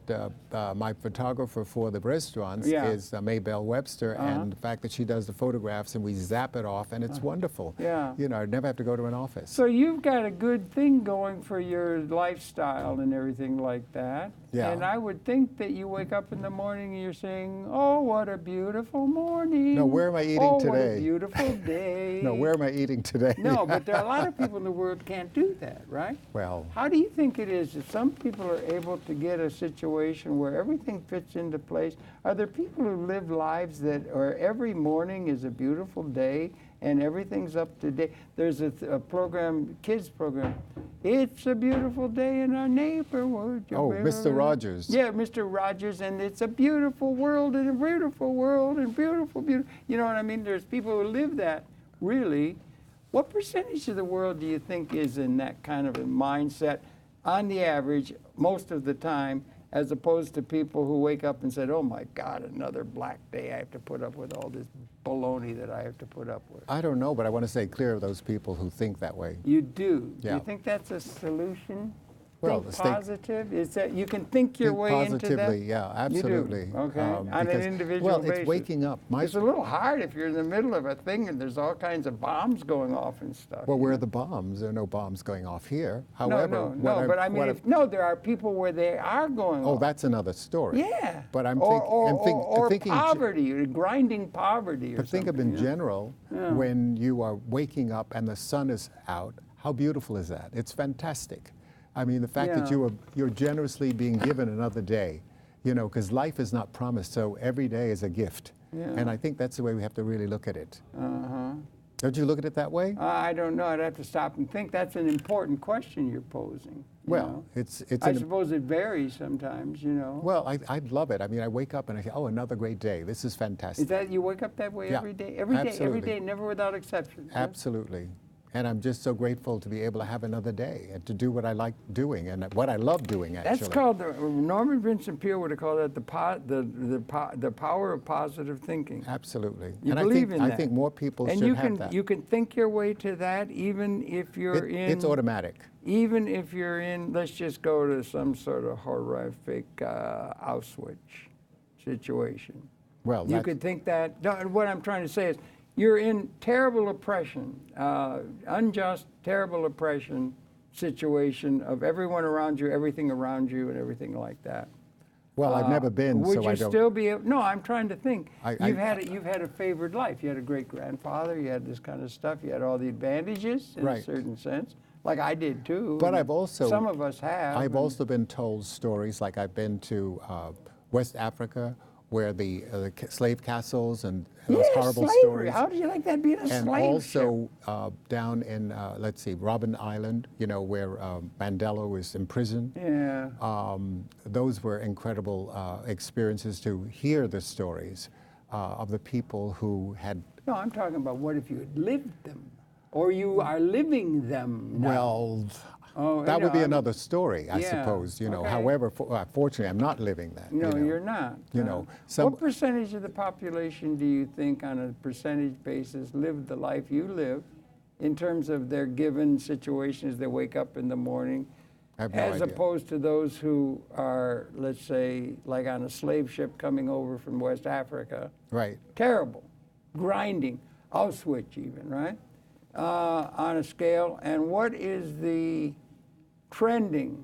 my photographer for the restaurants Yeah. is Maybelle Webster, and the fact that she does the photographs and we zap it off, and it's wonderful. Yeah. You know, I never have to go to an office. So you've got a good thing going for your lifestyle and everything like that. Yeah. And I would think that you wake up in the morning and you're saying, oh, what a beautiful morning. No, where am I eating oh, what a today? beautiful day. No, where am I eating today? No, but there are a lot of people in the world can't do that, right? Well, How do you think it is that some people are able to get a situation where everything fits into place? Are there people who live lives that are every morning is a beautiful day and everything's up to date? There's a program, kids program. It's a beautiful day in our neighborhood. oh, Mr. Rogers. Yeah, Mr. Rogers, and it's a beautiful world and a beautiful world and beautiful. You know what I mean? There's people who live that, really. What percentage of the world do you think is in that kind of a mindset, on the average, most of the time, as opposed to people who wake up and said, oh my God, another black day, I have to put up with all this baloney that I have to put up with? I don't know, but I want to stay clear of those people who think that way. You do. Yeah. You think that's a solution? Well, Think the state- positive? Is that you can think your Think way into that? positively, yeah, absolutely. You do. Okay. On an because- individual well, basis. it's waking up. It's a little hard if you're in the middle of a thing and there's all kinds of bombs going off and stuff. Well, you where know? are the bombs? There are no bombs going off here. No, However, no, what no. I'm- But I mean, what if, no, there are people where they are going Oh, off. that's another story. Yeah. But I'm or, thinking, or thinking, poverty, grinding poverty, or but think of something, in you know? general, Yeah. when you are waking up and the sun is out, how beautiful is that? It's fantastic. I mean, the fact that Yeah. you're generously being given another day, you know, because life is not promised, so every day is a gift. Yeah. And I think that's the way we have to really look at it. Uh-huh. Don't you look at it that way? I don't know. I'd have to stop and think. That's an important question you're posing. you Well, know? it's I an, suppose it varies sometimes, you know. well, I love it. I mean, I wake up and I say, oh, another great day. This is fantastic. Is that you wake up that way Yeah, every day? Every day, every absolutely. day, never without exception. huh? Absolutely. And I'm just so grateful to be able to have another day and to do what I like doing and what I love doing, actually. That's called Norman Vincent Peale would have called that the power of positive thinking. Absolutely. You and believe in I that. think more people And should you have can that. you can think your way to that even if you're It's automatic. even if you're in, let's just go to some sort of horrific Auschwitz situation. Well, You could think that, no, what I'm trying to say is, you're in terrible oppression, unjust, terrible oppression situation of everyone around you, everything around you, and everything like that. well, I've never been, Would so you I don't. still be able, no, I'm trying to think. You've You've had a favored life. You had a great grandfather, you had this kind of stuff, you had all the advantages in a Right. certain sense, like I did too. But and I've also. some of us have. I've and- also been told stories, like I've been to West Africa, where the slave castles and those Yeah, horrible slavery. stories. How did you like that being a And slave also down in, let's see, Robben Island, you know, where Mandela was imprisoned. ship? Yeah. Those were incredible experiences to hear the stories of the people who had, No, I'm talking about what if you had lived them, or you are living them now. well, Oh, that you would be know, I mean- another story, I Yeah, suppose, you know. okay. However, fortunately, I'm not living that. No, you know. you're not. You know, some- what percentage of the population do you think, on a percentage basis, live the life you live, in terms of their given situations? They wake up in the morning, I have no as idea. opposed to those who are, let's say, like on a slave ship coming over from West Africa. Right. Terrible, grinding, Auschwitz even, right? On a scale. And what is the trending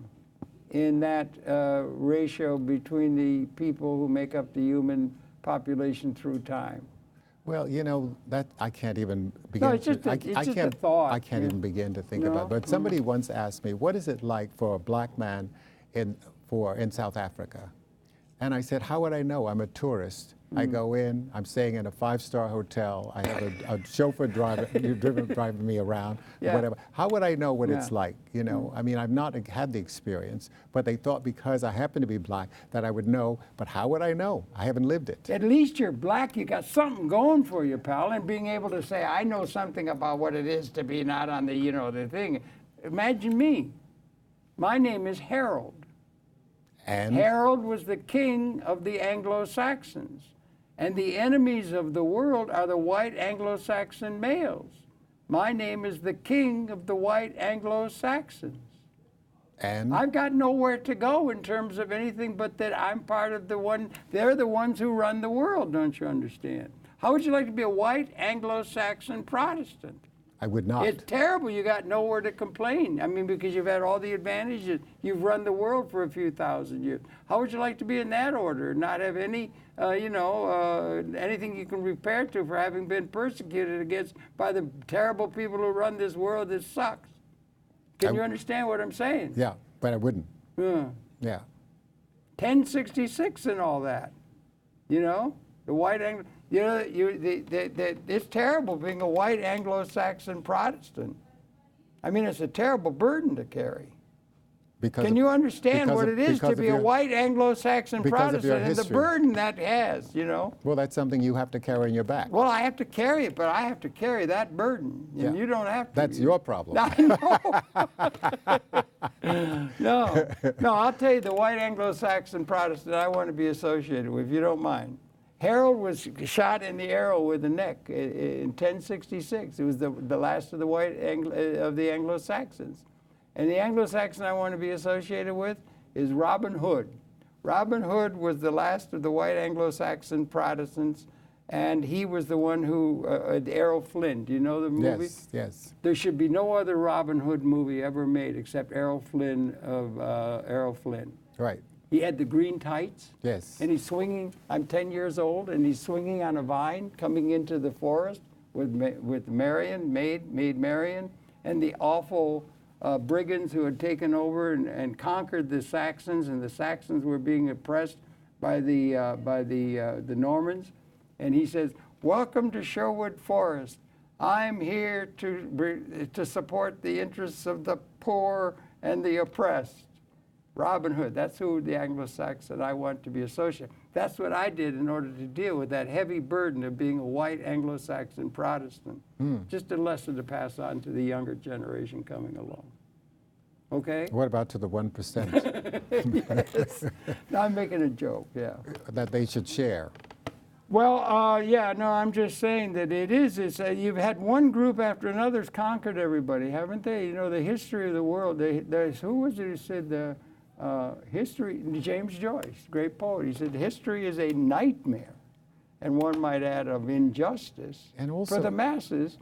in that ratio between the people who make up the human population through time? Well, you know, that I can't even begin. it's just to, a- I, it's I just a can't. thought, I can't yeah. even begin to think No? about it. But somebody once asked me, "What is it like for a black man in South Africa?" And I said, "How would I know? I'm a tourist." I go in, I'm staying in a 5-star hotel. I have a chauffeur driving me around, whatever. How would I know what it's like? You know, I mean, I've not had the experience, but they thought because I happen to be black that I would know. But how would I know? I haven't lived it. At least you're black. You got something going for you, pal, and being able to say, I know something about what it is to be not on the, you know, the thing. Imagine me. My name is Harold. And Harold was the king of the Anglo-Saxons. And the enemies of the world are the white Anglo-Saxon males. My name is the king of the white Anglo-Saxons. And I've got nowhere to go in terms of anything but that I'm part of the one, they're the ones who run the world, don't you understand? How would you like to be a white Anglo-Saxon Protestant? I would not. It's terrible. You got nowhere to complain. I mean, because you've had all the advantages. You've run the world for a few thousand years. How would you like to be in that order and not have any, anything you can repair to for having been persecuted against by the terrible people who run this world that sucks? Can you understand what I'm saying? Yeah, but I wouldn't. Yeah. Yeah. 1066 and all that. You know, the white Anglo. You know, it's terrible being a white Anglo-Saxon Protestant. I mean, it's a terrible burden to carry. Can you understand what it is to be a white Anglo-Saxon Protestant and the burden that has, you know? Well, that's something you have to carry on your back. Well, I have to carry it, but I have to carry that burden. And you don't have to. That's your problem. I know. No, I'll tell you the white Anglo-Saxon Protestant I want to be associated with, if you don't mind. Harold was shot in the arrow with the neck in 1066. It was the last of the of the Anglo-Saxons. And the Anglo-Saxon I want to be associated with is Robin Hood. Robin Hood was the last of the white Anglo-Saxon Protestants, and he was the one who, Errol Flynn. Do you know the movie? Yes, yes. There should be no other Robin Hood movie ever made except Errol Flynn of Errol Flynn. Right. He had the green tights. Yes. And he's swinging. I'm 10 years old, and he's swinging on a vine coming into the forest with Marion, Maid Marion, and the awful brigands who had taken over and conquered the Saxons, and the Saxons were being oppressed by the Normans. And he says, "Welcome to Sherwood Forest. I'm here to support the interests of the poor and the oppressed." Robin Hood, that's who the Anglo-Saxon I want to be associated. That's what I did in order to deal with that heavy burden of being a white Anglo-Saxon Protestant. Just a lesson to pass on to the younger generation coming along. Okay? What about to the 1%? Yes. No, I'm making a joke, yeah. That they should share. Well, I'm just saying that you've had one group after another's conquered everybody, haven't they? You know, the history of the world, who was it who said history, James Joyce, great poet, he said, history is a nightmare, and one might add of injustice and also, for the masses,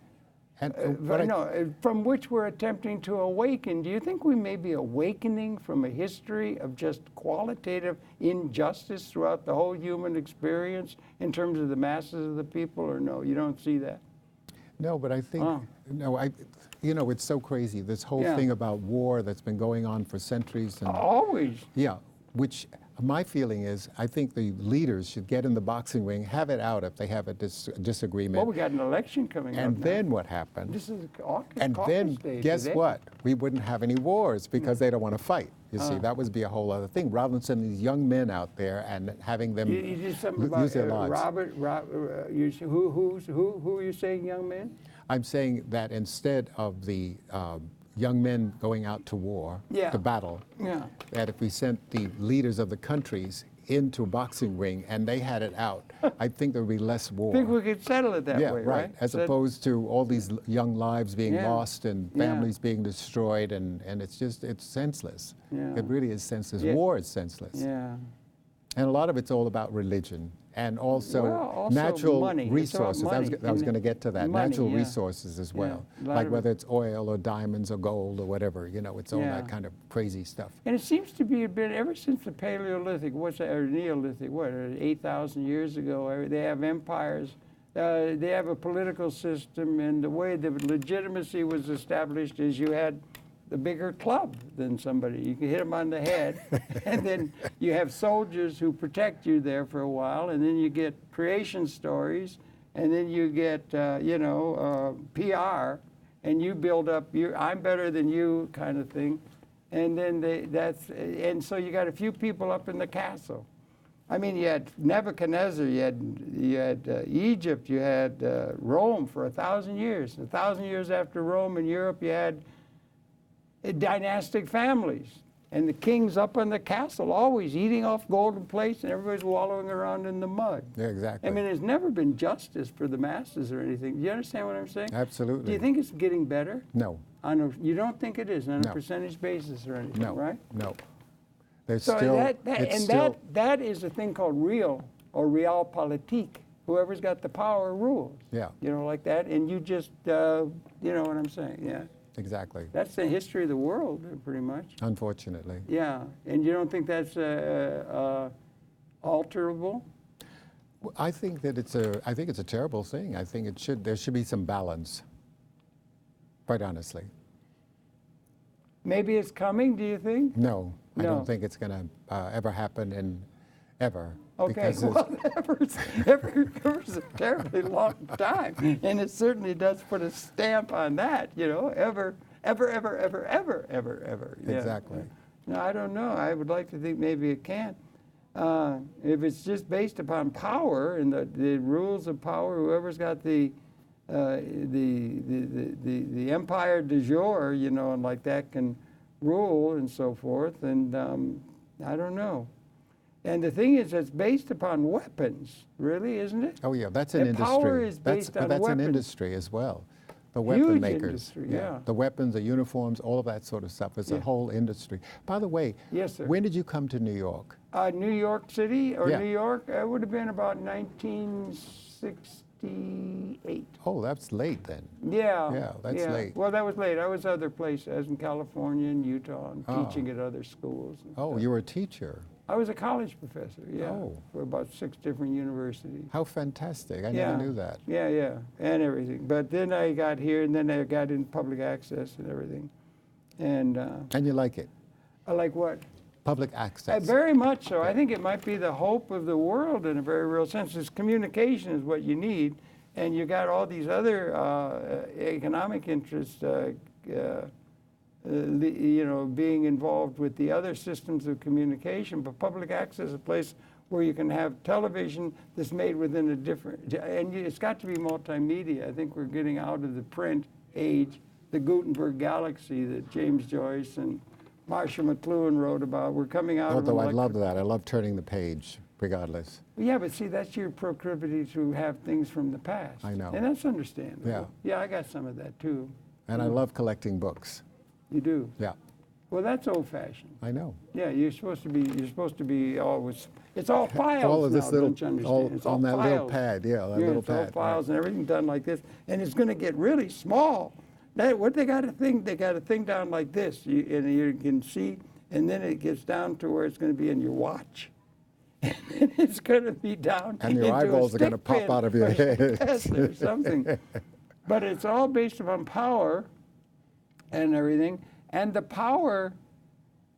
from which we're attempting to awaken. Do you think we may be awakening from a history of just qualitative injustice throughout the whole human experience in terms of the masses of the people, or no, you don't see that? No, but I think, it's so crazy, this whole thing about war that's been going on for centuries. And, always. Yeah, which my feeling is, I think the leaders should get in the boxing ring, have it out if they have a disagreement. Well, we got an election coming up. And then what happened? This is and then, guess what? We wouldn't have any wars because they don't want to fight. You see, that would be a whole other thing. Rather than sending these young men out there and having them you did something about use their lives. Who are you saying, young men? I'm saying that instead of the young men going out to war, to battle, that if we sent the leaders of the countries into a boxing ring and they had it out, I think there would be less war. I think we could settle it that way, right? As opposed to all these young lives being lost and families being destroyed, and it's senseless. It really is senseless. War is senseless. Yeah. And a lot of it's all about religion and also natural money. resources. Money. I was going to get to that. Money, natural resources as well. Like whether it's oil or diamonds or gold or whatever, it's all that kind of crazy stuff. And it seems to be a bit, ever since the Paleolithic, or Neolithic, 8,000 years ago, they have empires. They have a political system, and the way the legitimacy was established is you had a bigger club than somebody. You can hit them on the head, and then you have soldiers who protect you there for a while, and then you get creation stories, and then you get, PR, and you build up, I'm better than you kind of thing. And then and so you got a few people up in the castle. I mean, you had Nebuchadnezzar, you had Egypt, you had Rome for 1,000 years. 1,000 years after Rome in Europe, you had dynastic families. And the king's up on the castle, always eating off golden plates, and everybody's wallowing around in the mud. Yeah, exactly. I mean, there's never been justice for the masses or anything. Do you understand what I'm saying? Absolutely. Do you think it's getting better? No. You don't think it is on No. a percentage basis or anything, No. right? No. There's So still, that is a thing called real or realpolitik. Whoever's got the power rules. Yeah. You know, like that, and you just, you know what I'm saying? Yeah. Exactly. That's the history of the world, pretty much. Unfortunately. Yeah, and you don't think that's alterable? I think that it's a terrible thing. I think there should be some balance. Quite honestly. Maybe it's coming, do you think? No, I No. don't think it's going to ever happen ever. Okay, because well, ever's a terribly long time, and it certainly does put a stamp on that, you know, ever. Yeah. Exactly. No, I don't know. I would like to think maybe it can. If it's just based upon power and the rules of power, whoever's got the empire du jour, you know, and like that can rule and so forth, and I don't know. And the thing is, it's based upon weapons, really, isn't it? Oh yeah, that's an And industry. power is based on that's weapons. an industry as well. The weapon Huge makers. industry, yeah. The weapons, the uniforms, all of that sort of stuff. It's a whole industry. By the way, Yes, sir. when did you come to New York? New York City or Yeah. New York, it would have been about 1968. Oh, that's late then. Yeah. Yeah, that's late. Well, that was late. I was other places. I was in California and Utah and Oh. teaching at other schools. and Oh, stuff. you were a teacher. I was a college professor, yeah, Oh. for about 6 different universities. How fantastic. I Yeah. never knew that. Yeah, and everything. But then I got here, and then I got in public access and everything. And And you like it? I like what? Public access. Very much so. I think it might be the hope of the world in a very real sense. Is communication is what you need, and you got all these other economic interests, you know, being involved with the other systems of communication. But public access is a place where you can have television that's made within a different, and it's got to be multimedia. I think we're getting out of the print age, the Gutenberg galaxy that James Joyce and Marcia McLuhan wrote about. We're coming out Although of I love that. I love turning the page, regardless. Yeah, but see, that's your proclivity to have things from the past. I know. And that's understandable. Yeah. Yeah, I got some of that too. And I love collecting books. You do? Yeah, Well, that's old-fashioned. I know. Yeah, you're supposed to be always, it's all files All of now, this little, don't you understand? all It's on that little files. pad, yeah, that Yeah, little it's all pad. files and everything done like this, and it's going to get really small. What they got a thing down like this, and you can see, and then it gets down to where it's going to be in your watch. And then it's going to be down And your into a eyeballs are gonna stick pop pin out of your or head. or something. But it's all based upon power and everything, and the power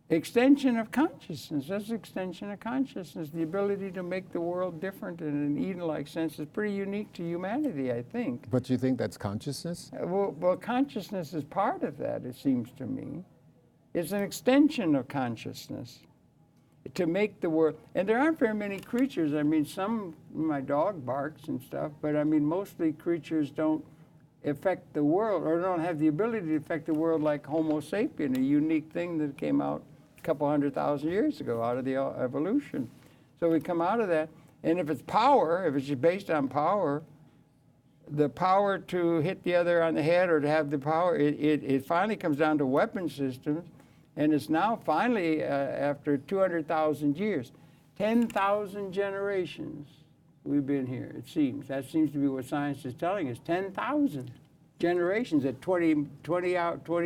extension of consciousness. That's extension of consciousness. The ability to make the world different in an Eden-like sense is pretty unique to humanity, I think. But you think that's consciousness? Well, consciousness is part of that, it seems to me. It's an extension of consciousness to make the world. And there aren't very many creatures. I mean, my dog barks and stuff, but I mean, mostly creatures don't affect the world or don't have the ability to affect the world like Homo sapien, a unique thing that came out a couple 100,000 years ago out of the evolution. So we come out of that. And if it's power, if it's based on power, the power to hit the other on the head or to have the power, it finally comes down to weapon systems. And it's now finally, after 200,000 years, 10,000 generations we've been here, it seems. That seems to be what science is telling us. 10,000 generations at 20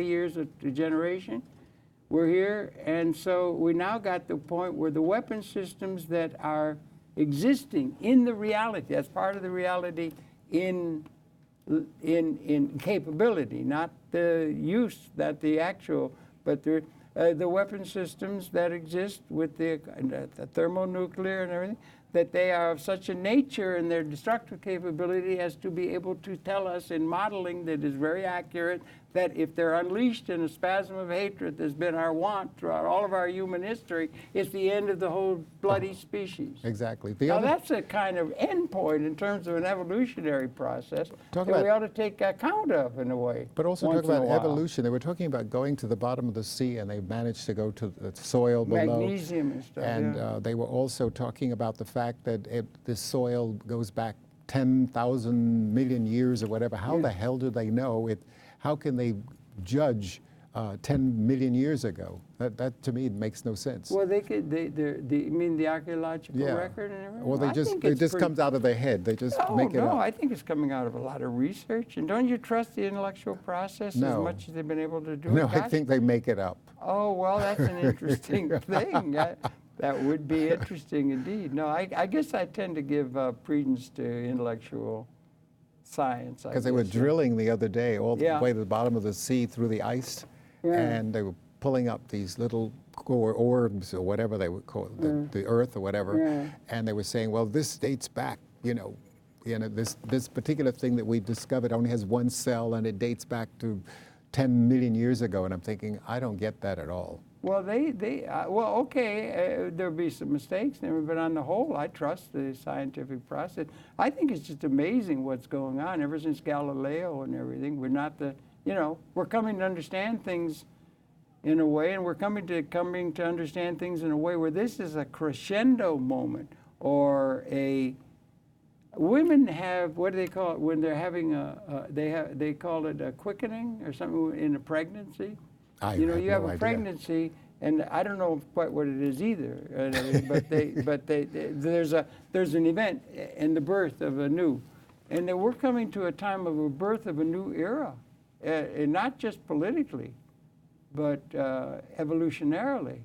years a generation. We're here, and so we now got the point where the weapon systems that are existing in the reality, that's part of the reality in in capability, not the use, not the actual, but the weapon systems that exist with the thermonuclear and everything, that they are of such a nature in their destructive capability as to be able to tell us in modeling that is very accurate that if they're unleashed in a spasm of hatred that's been our want throughout all of our human history, it's the end of the whole bloody species. Exactly. Now that's a kind of end point in terms of an evolutionary process that we ought to take account of in a way. But also talk about evolution. They were talking about going to the bottom of the sea, and they managed to go to the soil below. Magnesium and stuff. And they were also talking about the fact that this soil goes back 10,000 million years or whatever. How the hell do they know it? How can they judge 10 million years ago? That to me makes no sense. Well, they could. You mean the archaeological record and everything? Well, it just comes out of their head. They just make it up. No, I think it's coming out of a lot of research. And don't you trust the intellectual process as much as they've been able to do? No, I think they make it up. Oh, well, that's an interesting thing. That would be interesting indeed. No, I guess I tend to give credence to intellectual science. Because they were drilling the other day all the way to the bottom of the sea through the ice, and they were pulling up these little orbs or whatever they would call it, the earth or whatever, and they were saying, well, this dates back, this particular thing that we discovered only has one cell and it dates back to 10 million years ago, and I'm thinking, I don't get that at all. Well, there'll be some mistakes, but on the whole, I trust the scientific process. I think it's just amazing what's going on ever since Galileo and everything. We're not we're coming to understand things in a way, and we're coming to understand things in a way where this is a crescendo moment, or women have, what do they call it when they're having they call it a quickening or something in a pregnancy. You have a pregnancy, and I don't know quite what it is either. But there's an event in the birth of a new, and that we're coming to a time of a birth of a new era, and not just politically, but evolutionarily.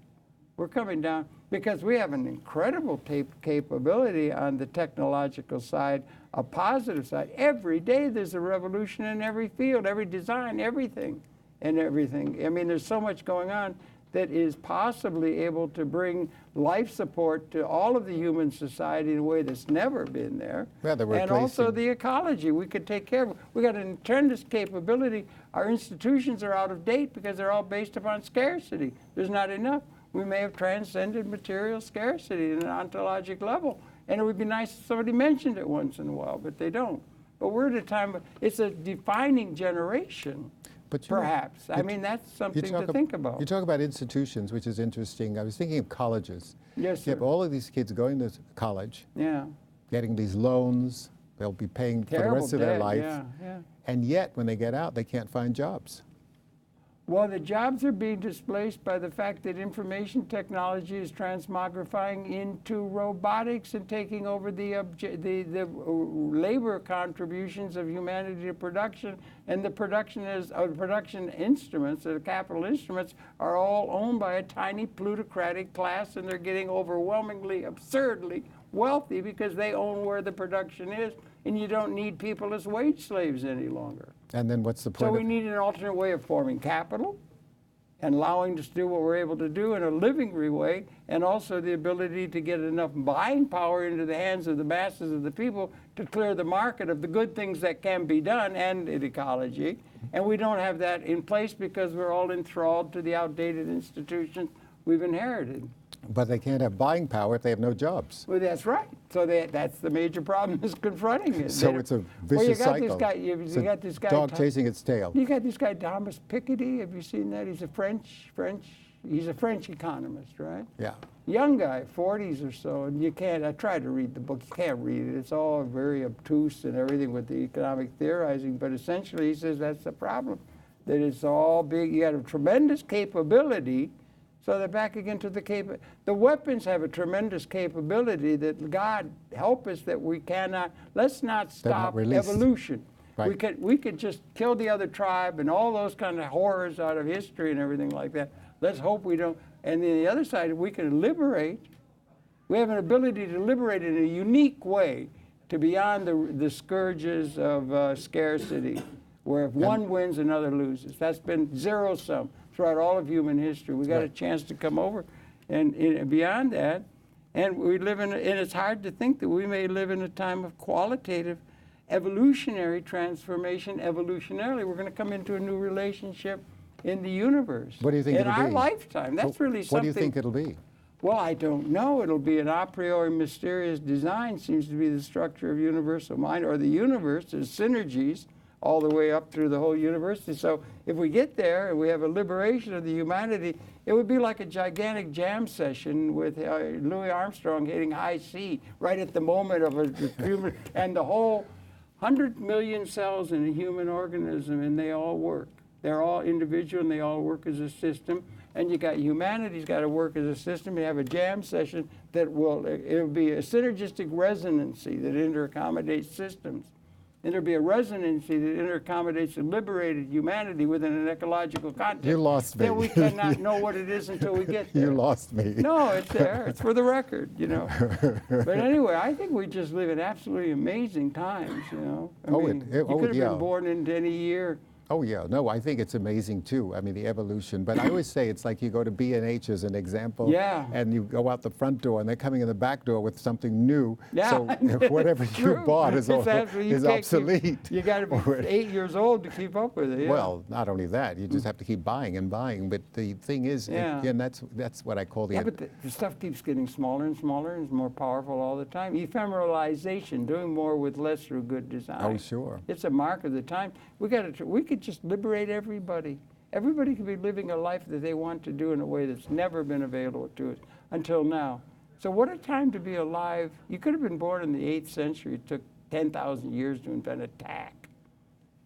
We're coming down because we have an incredible capability on the technological side, a positive side. Every day there's a revolution in every field, every design, everything. And everything. I mean, there's so much going on that is possibly able to bring life support to all of the human society in a way that's never been there. And also the ecology. We could take care of it. We got a tremendous capability. Our institutions are out of date because they're all based upon scarcity. There's not enough. We may have transcended material scarcity at an ontologic level. And it would be nice if somebody mentioned it once in a while, but they don't. But we're at a time, it's a defining generation. Perhaps. I mean, that's something to think about. You talk about institutions, which is interesting. I was thinking of colleges. Yes, sir. You have all of these kids going to college, getting these loans. They'll be paying for the rest of their life. And yet, when they get out, they can't find jobs. Well, the jobs are being displaced by the fact that information technology is transmogrifying into robotics and taking over the labor contributions of humanity to production, and the production instruments, the capital instruments, are all owned by a tiny plutocratic class, and they're getting overwhelmingly, absurdly wealthy because they own where the production is, and you don't need people as wage slaves any longer. And then what's the point? So we need an alternate way of forming capital and allowing us to do what we're able to do in a living way, and also the ability to get enough buying power into the hands of the masses of the people to clear the market of the good things that can be done and in ecology. And we don't have that in place because we're all enthralled to the outdated institutions we've inherited. But they can't have buying power if they have no jobs. Well, that's right. So that's the major problem that's confronting it. So it's a vicious cycle. You got this guy, dog chasing its tail. You got this guy, Thomas Piketty. Have you seen that? He's a French. He's a French economist, right? Yeah. Young guy, 40s or so, and you can't. I tried to read the book. You can't read it. It's all very obtuse and everything with the economic theorizing. But essentially, he says that's the problem. That it's all big. You got a tremendous capability. So they're back again to the weapons have a tremendous capability that God help us that we cannot, let's not stop evolution. Right. We could just kill the other tribe and all those kind of horrors out of history and everything like that. Let's hope we don't. And then the other side, we can liberate. We have an ability to liberate in a unique way to beyond the scourges of scarcity, where if one wins, another loses. That's been zero-sum throughout all of human history. We got a chance to come over and beyond that, and we live in, and it's hard to think that we may live in a time of qualitative evolutionary transformation. Evolutionarily, we're going to come into a new relationship in the universe. What do you think in it'll our be? lifetime? That's really something. What do you think it'll be? Well, I don't know. It'll be an a priori mysterious design, seems to be the structure of universal mind, or the universe. There's synergies all the way up through the whole universe. So if we get there and we have a liberation of the humanity, it would be like a gigantic jam session with Louis Armstrong hitting high C right at the moment of a human, and the whole 100 million cells in a human organism, and they all work. They're all individual, and they all work as a system. And you got humanity's got to work as a system. You have a jam session that it'll be a synergistic resonancy that interaccommodates systems. And there'll be a resonancy that interaccommodates a liberated humanity within an ecological context. You lost me. That we cannot know what it is until we get there. You lost me. No, it's there. It's for the record, you know. But anyway, I think we just live in absolutely amazing times, you know. I mean, you could have been born into any year. Oh, yeah. No, I think it's amazing, too. I mean, the evolution. But I always say it's like you go to B&H as an example. Yeah. And you go out the front door, and they're coming in the back door with something new. Yeah. So whatever you bought is obsolete. You got to be 8 years old to keep up with it. Yeah. Well, not only that, you just have to keep buying and buying. But the thing is, again, that's what I call the... Yeah, but the stuff keeps getting smaller and smaller and more powerful all the time. Ephemeralization, doing more with less through good design. Oh, sure. It's a mark of the time. We could just liberate everybody. Everybody could be living a life that they want to do in a way that's never been available to us until now. So what a time to be alive. You could have been born in the 8th century. It took 10,000 years to invent a tack.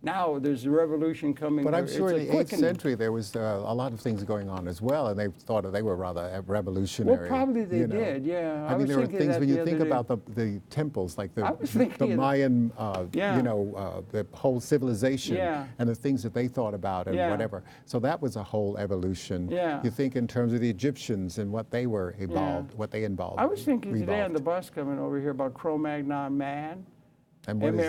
Now there's a revolution coming. But I'm sure in the 8th century there was a lot of things going on as well, and they thought they were rather revolutionary. Well, probably they did, yeah. I mean, there were things when you think about the temples, like the Mayan, the whole civilization, and the things that they thought about and whatever. So that was a whole evolution. Yeah. You think in terms of the Egyptians and what they were involved, what they involved. I was thinking today on the bus coming over here about Cro-Magnon man. And what is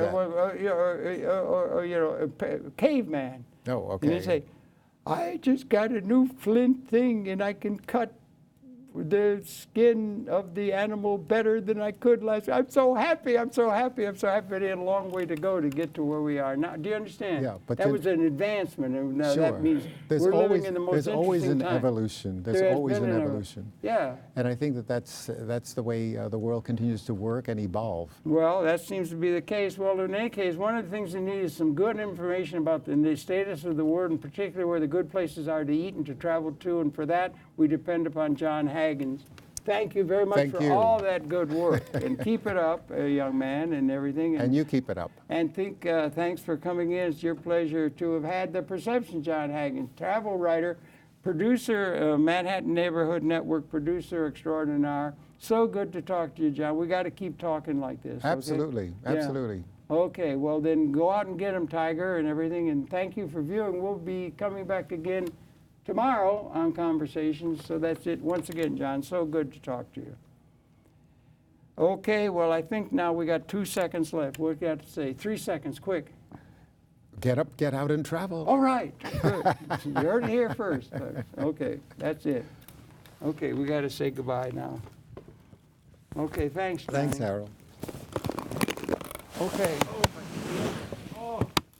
that? Caveman. Oh, okay. And they say, I just got a new flint thing and I can cut the skin of the animal better than I could last week. I'm so happy, I'm so happy, I'm so happy. But it had a long way to go to get to where we are now. Do you understand? Yeah, but that was an advancement, and now sure. that means we're living in the most There's always an time. evolution. There's always an evolution. Yeah. And I think that's the way the world continues to work and evolve. Well, that seems to be the case. Well, in any case, one of the things we need is some good information about the status of the world, in particular where the good places are to eat and to travel to, and for that, we depend upon Jon Haggins. Thank you very much for all that good work, and keep it up, young man, and everything. And you keep it up. And thanks for coming in. It's your pleasure to have had the Perception Jon Haggins, travel writer, producer, Manhattan Neighborhood Network producer extraordinaire. So good to talk to you, John. We got to keep talking like this. Absolutely, okay? absolutely. Yeah. Okay, well then go out and get him, Tiger, and everything. And thank you for viewing. We'll be coming back again tomorrow on Conversations. So that's it. Once again, John, so good to talk to you. Okay, well, I think now we got 2 seconds left. What do you got to say? 3 seconds, quick. Get up, get out, and travel. All right, good. You heard it here first. Okay, that's it. Okay, we got to say goodbye now. Okay, thanks, Johnny. Thanks, Harold. Okay.